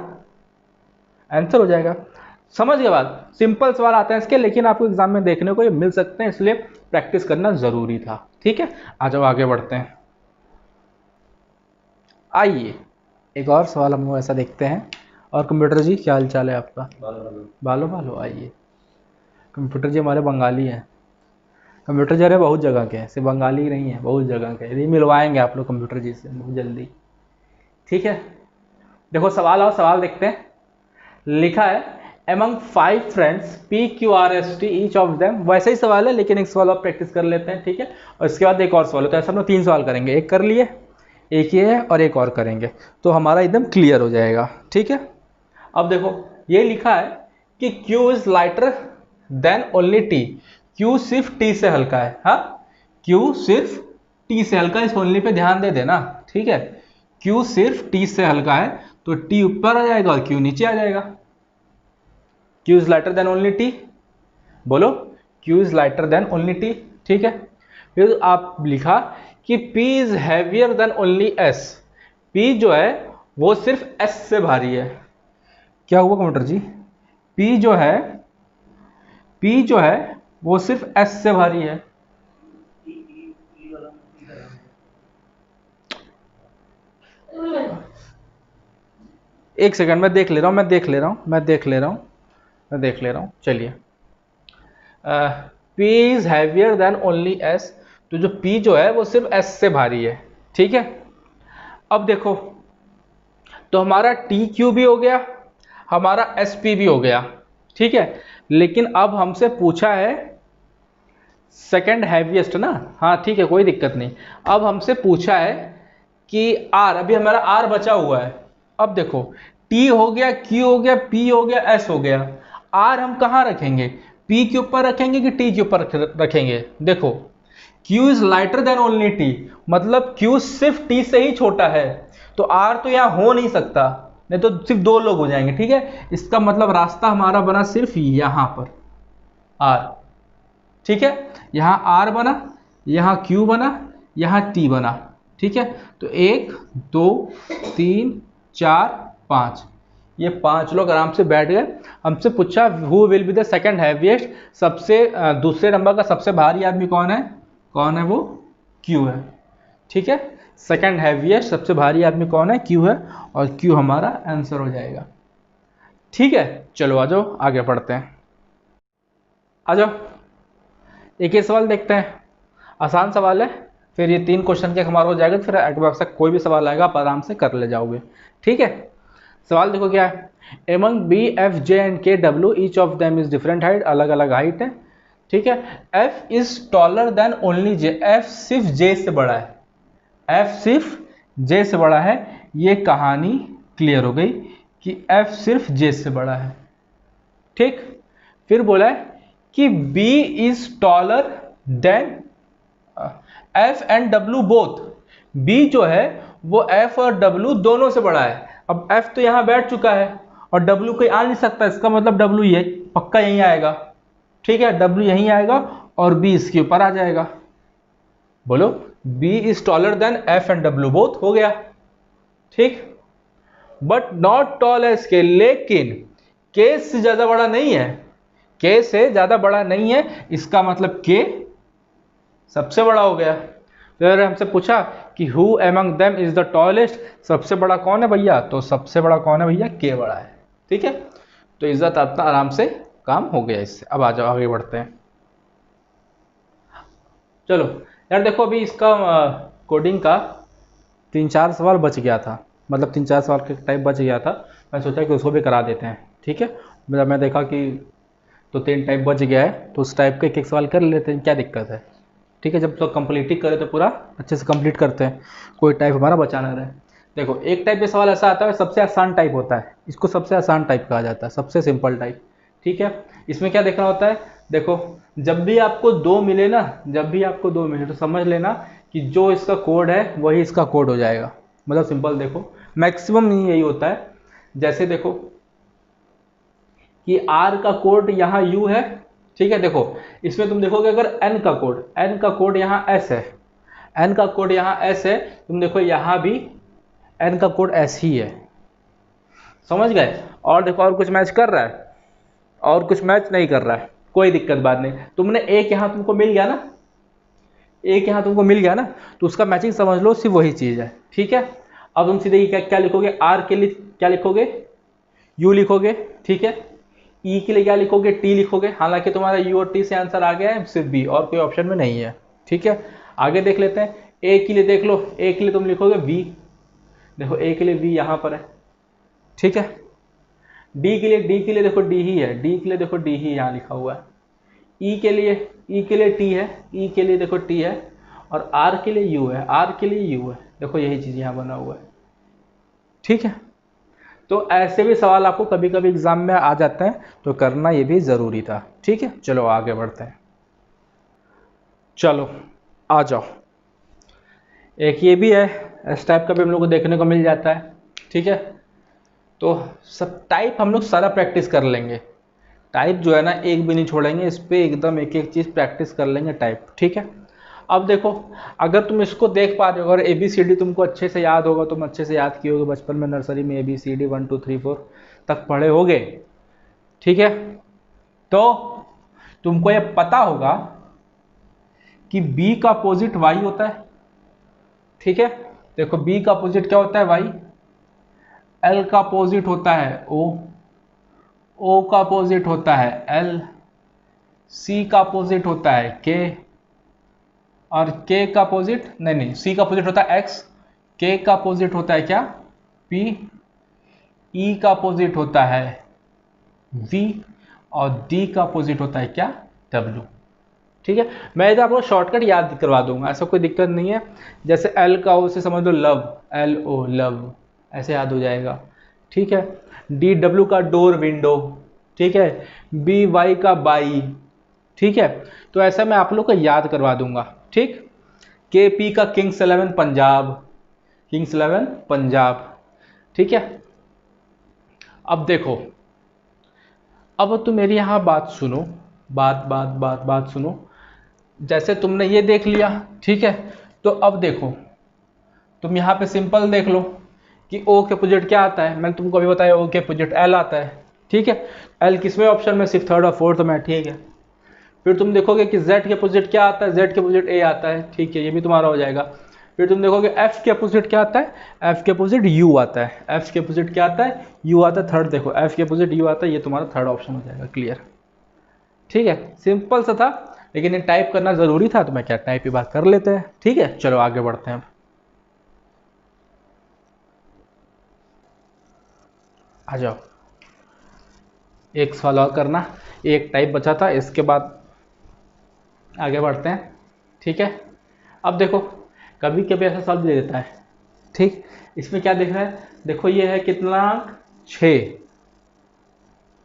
आंसर हो जाएगा। समझ गए बात? सिंपल सवाल आते हैं इसके, लेकिन आपको एग्जाम में देखने को ये मिल सकते हैं, इसलिए प्रैक्टिस करना जरूरी था। ठीक है, आ जाओ आगे बढ़ते हैं। आइए एक और सवाल हम ऐसा देखते हैं। और कंप्यूटर जी क्या हाल चाल है आपका? बालो बालो। आइए, कंप्यूटर जी हमारे बंगाली हैं। कंप्यूटर जी अरे बहुत जगह के हैं, सिर्फ बंगाली नहीं है, बहुत जगह के। यदि मिलवाएंगे आप लोग कंप्यूटर जी से बहुत जल्दी। ठीक है, देखो सवाल आओ, सवाल देखते हैं। लिखा है among 5 friends P Q R S T each of them, वैसे ही सवाल है लेकिन एक सवाल आप प्रैक्टिस कर लेते हैं। ठीक है, और इसके बाद एक और सवाल है, तो ऐसा हम लोग 3 सवाल करेंगे। एक कर लिए, एक ये है और एक और करेंगे, तो हमारा एकदम क्लियर हो जाएगा। ठीक है, अब देखो ये लिखा है कि Q is lighter than only T, Q सिर्फ T से हल्का है। हाँ, Q सिर्फ T से हल्का है, इस ओनली पे ध्यान दे देना। ठीक है, Q सिर्फ T से हल्का है, तो T ऊपर आ जाएगा और Q नीचे आ जाएगा। Q is lighter than only T, बोलो Q is lighter than only T। ठीक है, फिर आप लिखा कि P is heavier than only S, P जो है वो सिर्फ S से भारी है। क्या हुआ कंप्यूटर जी? P जो है वो सिर्फ S से भारी है। एक सेकंड मैं देख ले रहा हूं, चलिए। P is heavier than only S, तो जो P जो है वो सिर्फ S से भारी है। ठीक है, अब देखो तो हमारा TQ भी हो गया, हमारा SP भी हो गया। ठीक है, लेकिन अब हमसे पूछा है सेकंड हैवीएस्ट ना। हाँ ठीक है, कोई दिक्कत नहीं। अब हमसे पूछा है कि R, अभी हमारा R बचा हुआ है। अब देखो T हो गया, Q हो गया, P हो गया, S हो गया, R हम कहाँ रखेंगे? P के ऊपर रखेंगे कि T के ऊपर रखेंगे? देखो Q is lighter than only T, मतलब Q सिर्फ T से ही छोटा है, तो R तो यहाँ हो नहीं सकता, नहीं तो सिर्फ 2 लोग हो जाएंगे। ठीक है, इसका मतलब रास्ता हमारा बना सिर्फ यहाँ पर R। ठीक है, यहाँ R बना, यहाँ Q बना, यहाँ T बना, ठीक है। तो 1 2 3 4 5, ये 5 लोग आराम से बैठ गए। हमसे पूछा who will be the second heaviest, सबसे दूसरे नंबर का सबसे भारी आदमी कौन है? कौन है वो? Q है, ठीक है। सेकंड हैवीएस्ट सबसे भारी आदमी कौन है? Q है, और Q हमारा आंसर हो जाएगा, ठीक है। चलो आ जाओ आगे बढ़ते हैं, आ जाओ एक ही सवाल देखते हैं, आसान सवाल है, फिर ये 3 क्वेश्चन के हमारा हो जाएगा, फिर अगला से कोई भी सवाल आएगा आप आराम से कर ले जाओगे, ठीक है। सवाल देखो क्या है, among B F J and K W each of them is different height, अलग अलग हाइट है, ठीक है। F is taller than only J, F सिर्फ जे से बड़ा है, एफ सिर्फ जे से बड़ा है, ये कहानी क्लियर हो गई कि एफ सिर्फ जे से बड़ा है, ठीक। फिर बोला है कि B is taller then F and W both, B जो है वो F और W दोनों से बड़ा है। अब F तो यहां बैठ चुका है और W कोई आ नहीं सकता, इसका मतलब W ये पक्का यहीं आएगा, ठीक है। W यहीं आएगा और B इसके ऊपर आ जाएगा। बोलो B is taller then F and W both, हो गया, ठीक। बट नॉट टॉल एज के, लेकिन K से ज्यादा बड़ा नहीं है, K से ज्यादा बड़ा नहीं है, इसका मतलब K सबसे बड़ा हो गया। फिर हमसे पूछा कि who among them is the tallest, सबसे बड़ा कौन है भैया? तो सबसे बड़ा कौन है भैया? K बड़ा है, ठीक है। तो इज्जत अपना आराम से काम हो गया इससे। अब आ जाओ आगे बढ़ते हैं, चलो यार देखो अभी इसका कोडिंग का 3-4 सवाल बच गया था, मतलब 3-4 सवाल के टाइप बच गया था, मैं सोचा कि उसको भी करा देते हैं, ठीक है। मैं देखा कि तो 3 टाइप बच गया है, तो उस टाइप के एक सवाल कर लेते हैं, क्या दिक्कत है, ठीक है। जब तो कंप्लीट ही करें तो पूरा अच्छे से कंप्लीट करते हैं, कोई टाइप हमारा बचा ना रहे। देखो एक टाइप के सवाल ऐसा आता है, सबसे आसान टाइप होता है, इसको सबसे आसान टाइप कहा जाता है, सबसे सिंपल टाइप, ठीक है। इसमें क्या देखना होता है, देखो जब भी आपको 2 मिले ना, जब भी आपको 2 मिले तो समझ लेना कि जो इसका कोड है वही इसका कोड हो जाएगा, मतलब सिंपल। देखो मैक्सिमम यही होता है, जैसे देखो कि R का कोड यहाँ U है, ठीक है। देखो इसमें तुम देखोगे अगर N का कोड यहाँ S है, N का कोड यहाँ S है, तुम देखो यहाँ भी N का कोड S ही है, समझ गए। और देखो और कुछ मैच कर रहा है, और कुछ मैच नहीं कर रहा है, कोई दिक्कत बात नहीं। तुमने एक यहाँ तुमको मिल गया ना, एक यहाँ तुमको मिल गया ना, तो उसका मैचिंग समझ लो सिर्फ वही चीज़ है, ठीक है। अब तुम सीधे क्या लिखोगे, R के लिए क्या लिखोगे? U लिखोगे, ठीक है। E के लिए क्या लिखोगे? T लिखोगे, हालांकि तुम्हारा U और T से आंसर आ गया है सिर्फ B, और कोई ऑप्शन में नहीं है, ठीक है। आगे देख लेते हैं, A के लिए देख लो, A के लिए तुम लिखोगे V, देखो A के लिए V यहाँ पर है, ठीक है। D के लिए देखो D ही है, D के लिए देखो D ही यहाँ लिखा हुआ है। E के लिए T है, E के लिए देखो T है, और R के लिए U है, R के लिए U है, देखो यही चीज़ यहाँ बना हुआ है, ठीक है। तो ऐसे भी सवाल आपको कभी कभी एग्जाम में आ जाते हैं, तो करना ये भी ज़रूरी था, ठीक है। चलो आगे बढ़ते हैं, चलो आ जाओ। एक ये भी है, इस टाइप का भी हम लोग को देखने को मिल जाता है, ठीक है। तो सब टाइप हम लोग सारा प्रैक्टिस कर लेंगे, टाइप जो है ना एक भी नहीं छोड़ेंगे, इस पर एकदम एक एक चीज़ प्रैक्टिस कर लेंगे टाइप, ठीक है। अब देखो अगर तुम इसको देख पा रहे हो, अगर ABCD तुमको अच्छे से याद होगा, तुम अच्छे से याद किए होगे बचपन में, नर्सरी में ABCD 1 2 3 4 तक पढ़े होगे, ठीक है। तो तुमको ये पता होगा कि B का अपोजिट Y होता है, ठीक है। देखो B का अपोजिट क्या होता है? Y। L का अपोजिट होता है O, O का अपोजिट होता है L, C का अपोजिट होता है K, और K का अपोजिट नहीं, C का अपोजिट होता है X, K का अपोजिट होता है क्या? P, E का अपोजिट होता है V, और D का अपोजिट होता है क्या? W, ठीक है। मैं इधर आपको शॉर्टकट याद करवा दूंगा, ऐसा कोई दिक्कत नहीं है। जैसे L का O से समझ लो लव, LO लव, ऐसे याद हो जाएगा, ठीक है। DW का डोर विंडो, ठीक है। BY का बाई, ठीक है। तो ऐसा मैं आप लोग को याद करवा दूंगा, ठीक। KP का किंग्स 11 पंजाब, किंग्स 11 पंजाब, ठीक है। अब देखो, अब तुम मेरी यहाँ बात सुनो, बात सुनो। जैसे तुमने ये देख लिया, ठीक है, तो अब देखो तुम यहाँ पे सिंपल देख लो कि ओ के अपोजिट क्या आता है, मैंने तुमको अभी बताया ओ के अपोजिट एल आता है, ठीक है। एल किसमें ऑप्शन में, सिर्फ थर्ड और फोर्थ में, ठीक है। फिर तुम देखोगे कि जेड के अपोजिट क्या आता है, जेड के अपोजिट ए आता है, ठीक है, ये भी तुम्हारा हो जाएगा। फिर तुम देखोगे एफ के अपोजिट क्या आता है, एफ के अपोजिट यू आता है, एफ के अपोजिट क्या आता है, यू आता है, थर्ड देखो एफ के अपोजिट यू आता है, ये तुम्हारा थर्ड ऑप्शन हो जाएगा, क्लियर, ठीक है। सिंपल सा था, लेकिन ये टाइप करना जरूरी था, तो मैं क्या टाइप ही बात कर लेते हैं, ठीक है। चलो आगे बढ़ते हैं, आ जाओ, एक सवाल और करना, एक टाइप बचा था, इसके बाद आगे बढ़ते हैं, ठीक है। अब देखो कभी कभी ऐसा सवाल भी दे देता है, ठीक, इसमें क्या दिख रहा है, देखो ये है कितना, 6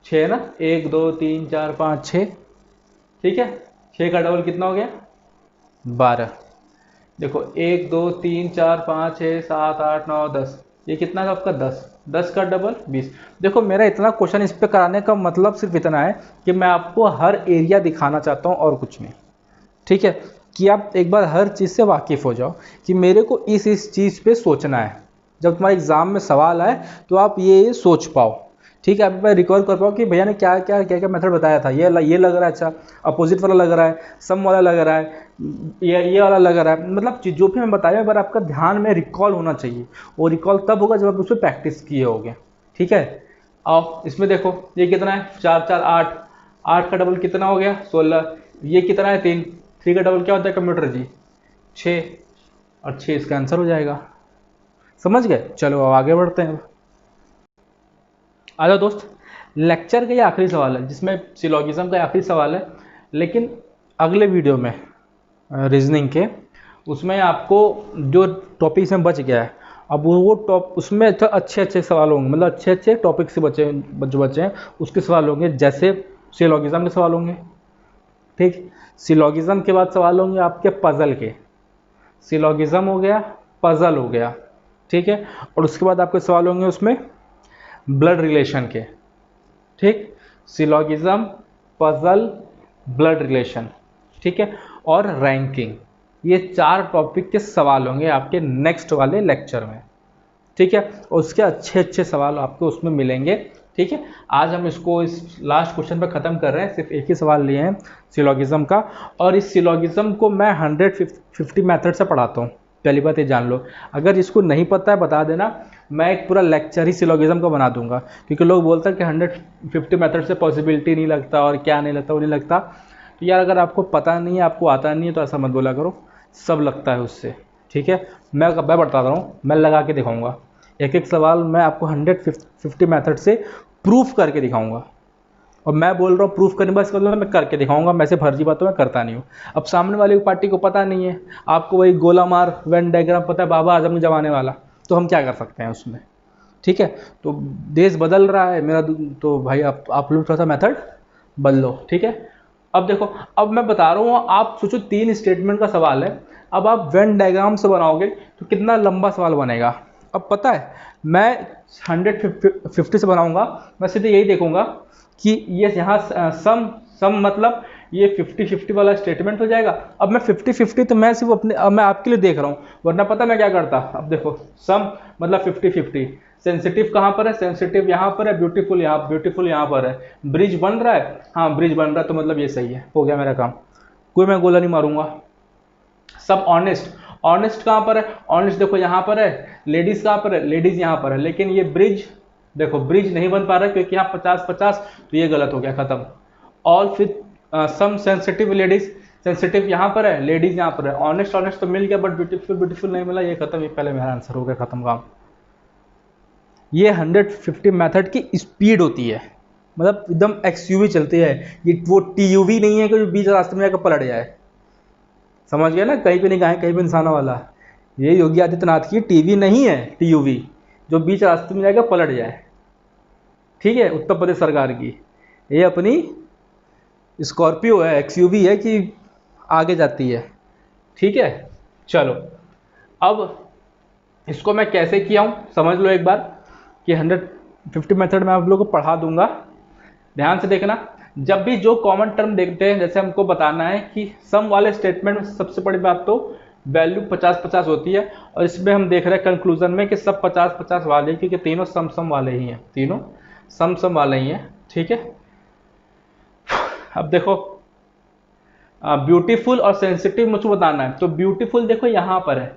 6 ना, 1 2 3 4 5 6, ठीक है। 6 का डबल कितना हो गया, 12। देखो 1 2 3 4 5 6 7 8 9 10, ये कितना है आपका 10, 10 का डबल 20। देखो मेरा इतना क्वेश्चन इस पे कराने का मतलब सिर्फ इतना है कि मैं आपको हर एरिया दिखाना चाहता हूँ और कुछ नहीं, ठीक है, कि आप एक बार हर चीज़ से वाकिफ़ हो जाओ कि मेरे को इस चीज़ पे सोचना है, जब तुम्हारे एग्जाम में सवाल आए तो आप ये सोच पाओ, ठीक है, आप मैं रिकॉल कर पाओ कि भैया ने क्या क्या क्या क्या मेथड बताया था, ये लग रहा है, अच्छा अपोजिट वाला लग रहा है, सम वाला लग रहा है, ये वाला लग रहा है, मतलब जो भी मैं बताया एक बार आपका ध्यान में रिकॉल होना चाहिए, और रिकॉल तब होगा जब आप उस पर प्रैक्टिस किए होगे, ठीक है। आओ इसमें देखो ये कितना है, 4 4 8, 8 का डबल कितना हो गया 16, ये कितना है 3, 3 का डबल क्या होता है कंप्यूटर जी, 6, और 6 इसका आंसर हो जाएगा, समझ गए। चलो अब आगे बढ़ते हैं, आ जाओ दोस्त, लेक्चर का ये आखिरी सवाल है, जिसमें सिलोगिज्म का आखिरी सवाल है, लेकिन अगले वीडियो में रीजनिंग के उसमें आपको जो टॉपिक में बच गया है, अब वो टॉप उसमें अच्छे अच्छे सवाल होंगे, मतलब अच्छे अच्छे टॉपिक से जो बचे हैं उसके सवाल होंगे, जैसे सिलोगिज्म के सवाल होंगे, ठीक, सिलोगिज्म के बाद सवाल होंगे आपके पजल के, सिलोगिज्म हो गया, पजल हो गया, ठीक है, और उसके बाद आपके सवाल होंगे उसमें ब्लड रिलेशन के, ठीक, सिलोगिज्म, पजल, ब्लड रिलेशन, ठीक है, और रैंकिंग, ये 4 टॉपिक के सवाल होंगे आपके नेक्स्ट वाले लेक्चर में, ठीक है, और उसके अच्छे अच्छे सवाल आपको उसमें मिलेंगे, ठीक है। आज हम इसको इस लास्ट क्वेश्चन पर ख़त्म कर रहे हैं, सिर्फ एक ही सवाल लिए हैं सिलोगिज्म का, और इस सिलोगिज्म को मैं 150 मेथड से पढ़ाता हूँ, पहली बात ये जान लो, अगर इसको नहीं पता है बता देना, मैं एक पूरा लेक्चर ही सिलोगिज्म का बना दूंगा, क्योंकि लोग बोलते हैं कि 150 मेथड से पॉसिबिलिटी नहीं लगता और क्या नहीं लगता, वो नहीं लगता, तो यार अगर आपको पता नहीं है, आपको आता नहीं है, तो ऐसा मत बोला करो, सब लगता है उससे, ठीक है। मैं बताता हूँ, मैं लगा के दिखाऊंगा, एक एक सवाल मैं आपको 150 मेथड से प्रूफ करके दिखाऊंगा, और मैं बोल रहा हूँ प्रूफ करने बस मतलब मैं करके दिखाऊंगा, मैं से फर्जी बातों में करता नहीं हूँ। अब सामने वाली पार्टी को पता नहीं है, आपको वही गोला मार वेन डायग्राम पता है बाबा आजम के जमाने वाला, तो हम क्या कर सकते हैं उसमें, ठीक है। तो देश बदल रहा है मेरा, तो भाई आप लोग थोड़ा सा मेथड बदलो, ठीक है। अब देखो, अब मैं बता रहा हूँ, आप सोचो 3 स्टेटमेंट का सवाल है, अब आप वेन डायग्राम से बनाओगे तो कितना लंबा सवाल बनेगा। अब पता है मैं 150 से बनाऊंगा, मैं सीधे यही देखूंगा कि ये यहाँ सम मतलब ये 50-50 वाला स्टेटमेंट हो जाएगा। अब मैं 50-50 तो मैं सिर्फ मैं आपके लिए देख रहा हूँ, वरना पता मैं क्या करता, अब देखो सम मतलब 50-50, सेंसिटिव कहाँ पर है, सेंसिटिव यहाँ पर है, ब्यूटीफुल यहाँ पर है, ब्रिज बन रहा है, हाँ ब्रिज बन रहा है, तो मतलब ये सही है, हो गया मेरा काम, कोई मैं गोला नहीं मारूंगा। सब ऑनेस्ट कहाँ पर है, ऑनेस्ट देखो यहाँ पर है, लेडीज कहाँ पर है, लेडीज यहाँ पर है, लेकिन ये ब्रिज देखो ब्रिज नहीं बन पा रहा है क्योंकि यहाँ 50-50, तो ये गलत हो गया, खत्म। और फिर सम सेंसिटिव लेडीज, सेंसिटिव यहाँ पर है, लेडीज यहाँ पर है, ऑनेस्ट तो मिल गया, बट ब्यूटीफुल नहीं मिला, ये खत्म, ये पहले मेरा आंसर हो गया, खत्म काम। ये 150 मेथड की स्पीड होती है, मतलब एकदम एक्सयूवी चलती है, ये वो टीयूवी नहीं है कि जो बीच रास्ते में जाकर पलट जाए, समझ गया ना, कहीं पे नहीं गए कहीं पे इंसानों वाला, ये योगी आदित्यनाथ की टीवी नहीं है, टीयूवी जो बीच रास्ते में जाकर पलट जाए, ठीक है, उत्तर प्रदेश सरकार की, ये अपनी स्कॉर्पियो है, एक्सयूवी है कि आगे जाती है, ठीक है। चलो अब इसको मैं कैसे किया हूँ समझ लो एक बार, कि 150 मेथड मैं आप लोगों को पढ़ा दूंगा, ध्यान से देखना। जब भी जो कॉमन टर्म देखते हैं, जैसे हमको बताना है कि सम वाले स्टेटमेंट में सबसे बड़ी बात तो वैल्यू 50-50 होती है, और इसमें हम देख रहे हैं कंक्लूजन में कि सब 50-50 वाले, क्योंकि तीनों सम वाले ही हैं, तीनों सम वाले ही हैं। ठीक है, अब देखो ब्यूटीफुल और सेंसिटिव मुझको बताना है। तो ब्यूटीफुल देखो यहाँ पर है,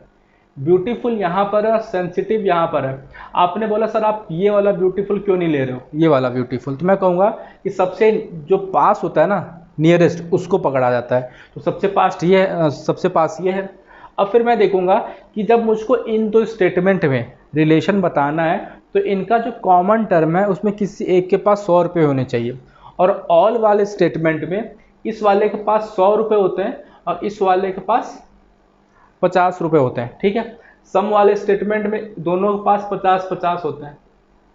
ब्यूटीफुल यहाँ पर है और सेंसिटिव यहाँ पर है। आपने बोला सर आप ये वाला ब्यूटीफुल क्यों नहीं ले रहे हो, ये वाला ब्यूटीफुल, तो मैं कहूँगा कि सबसे जो पास होता है ना, नियरेस्ट, उसको पकड़ा जाता है। तो सबसे पास ये है, सबसे पास ये है। अब फिर मैं देखूंगा कि जब मुझको इन दो स्टेटमेंट में रिलेशन बताना है तो इनका जो कॉमन टर्म है उसमें किसी एक के पास 100 रुपये होने चाहिए, और ऑल वाले स्टेटमेंट में इस वाले के पास 100 रुपये होते हैं और इस वाले के पास 50 रुपये होते हैं। ठीक है, सम वाले स्टेटमेंट में दोनों के पास 50-50 होते हैं।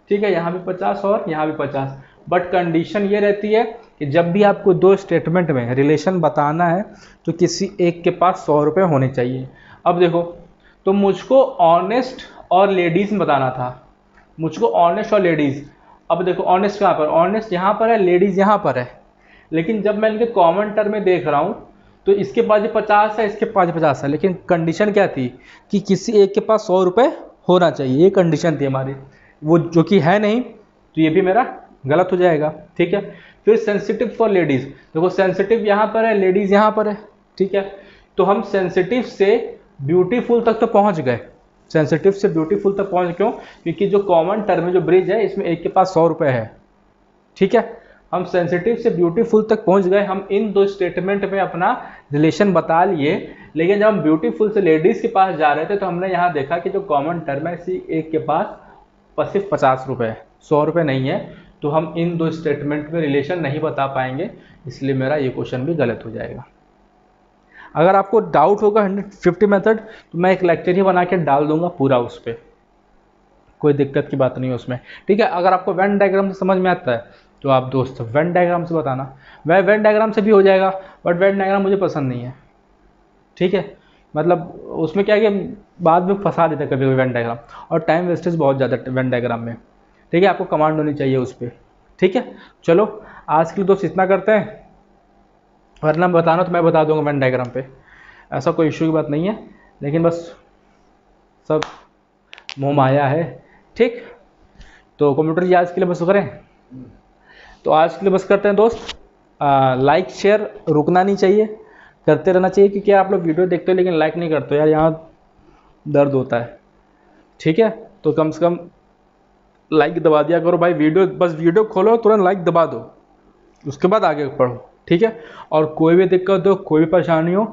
ठीक है, यहाँ भी 50 और यहाँ भी 50, बट कंडीशन ये रहती है कि जब भी आपको दो स्टेटमेंट में रिलेशन बताना है तो किसी एक के पास 100 रुपये होने चाहिए। अब देखो, तो मुझको ऑनेस्ट और लेडीज़ में बताना था, मुझको ऑनेस्ट और लेडीज़। अब देखो ऑनेस्ट कहाँ पर, ऑनेस्ट यहाँ पर है, लेडीज़ यहाँ पर है, लेकिन जब मैं इनके कॉमन टर्म में देख रहा हूँ तो इसके पास 50 है, इसके पास 50 है, लेकिन कंडीशन क्या थी कि किसी एक के पास 100 रुपये होना चाहिए, ये कंडीशन थी हमारी, वो जो कि है नहीं, तो ये भी मेरा गलत हो जाएगा। ठीक है, फिर सेंसिटिव फॉर लेडीज़, देखो सेंसिटिव यहाँ पर है, लेडीज़ यहाँ पर है। ठीक है, तो हम सेंसिटिव से ब्यूटीफुल तक तो पहुँच गए, सेंसिटिव से ब्यूटीफुल तक पहुँच, क्यों? क्योंकि जो कॉमन टर्म है, जो ब्रिज है, इसमें एक के पास 100 रुपये है। ठीक है, हम सेंसिटिव से ब्यूटीफुल तक पहुंच गए, हम इन दो स्टेटमेंट में अपना रिलेशन बता लिए, लेकिन जब हम ब्यूटीफुल से लेडीज़ के पास जा रहे थे तो हमने यहाँ देखा कि जो कॉमन टर्म है इसी एक के पास सिर्फ 50 रुपये है, 100 रुपये नहीं है, तो हम इन दो स्टेटमेंट में रिलेशन नहीं बता पाएंगे, इसलिए मेरा ये क्वेश्चन भी गलत हो जाएगा। अगर आपको डाउट होगा 150 मेथड तो मैं एक लेक्चर ही बना के डाल दूंगा पूरा उस पर, कोई दिक्कत की बात नहीं है उसमें। ठीक है, अगर आपको वेन डायग्राम से समझ में आता है तो आप दोस्त वेन डायग्राम से बताना, वह वेन डायग्राम से भी हो जाएगा, बट वेन डायग्राम मुझे पसंद नहीं है। ठीक है, मतलब उसमें क्या है कि बाद में फंसा देता है कभी कभी वेन डायग्राम, और टाइम वेस्टेज बहुत ज़्यादा वेन डायग्राम में। ठीक है, आपको कमांड होनी चाहिए उस पर। ठीक है, चलो आज के लिए दोस्त इतना करते हैं, वरना बताना तो मैं बता दूंगा वेन डायग्राम पे, ऐसा कोई इशू की बात नहीं है, लेकिन बस सब मोह माया है। ठीक, तो कंप्यूटर जी आज के लिए बस करें, तो आज के लिए बस करते हैं दोस्त। लाइक शेयर रुकना नहीं चाहिए, करते रहना चाहिए, क्योंकि आप लोग वीडियो देखते हो लेकिन लाइक नहीं करते हो यार, यहाँ दर्द होता है। ठीक है, तो कम से कम लाइक दबा दिया करो भाई, वीडियो खोलो तुरंत लाइक दबा दो, उसके बाद आगे पढ़ो। ठीक है, और कोई भी दिक्कत हो, कोई भी परेशानी हो,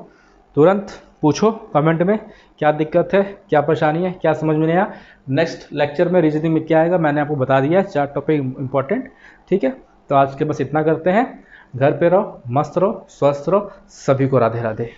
तुरंत पूछो कमेंट में, क्या दिक्कत है, क्या परेशानी है, क्या समझ में नहीं आया। नेक्स्ट लेक्चर में रीजनिंग में क्या आएगा मैंने आपको बता दिया है, 4 टॉपिक इंपॉर्टेंट। ठीक है, तो आज के बस इतना करते हैं, घर पे रहो, मस्त रहो, स्वस्थ रहो, सभी को राधे राधे।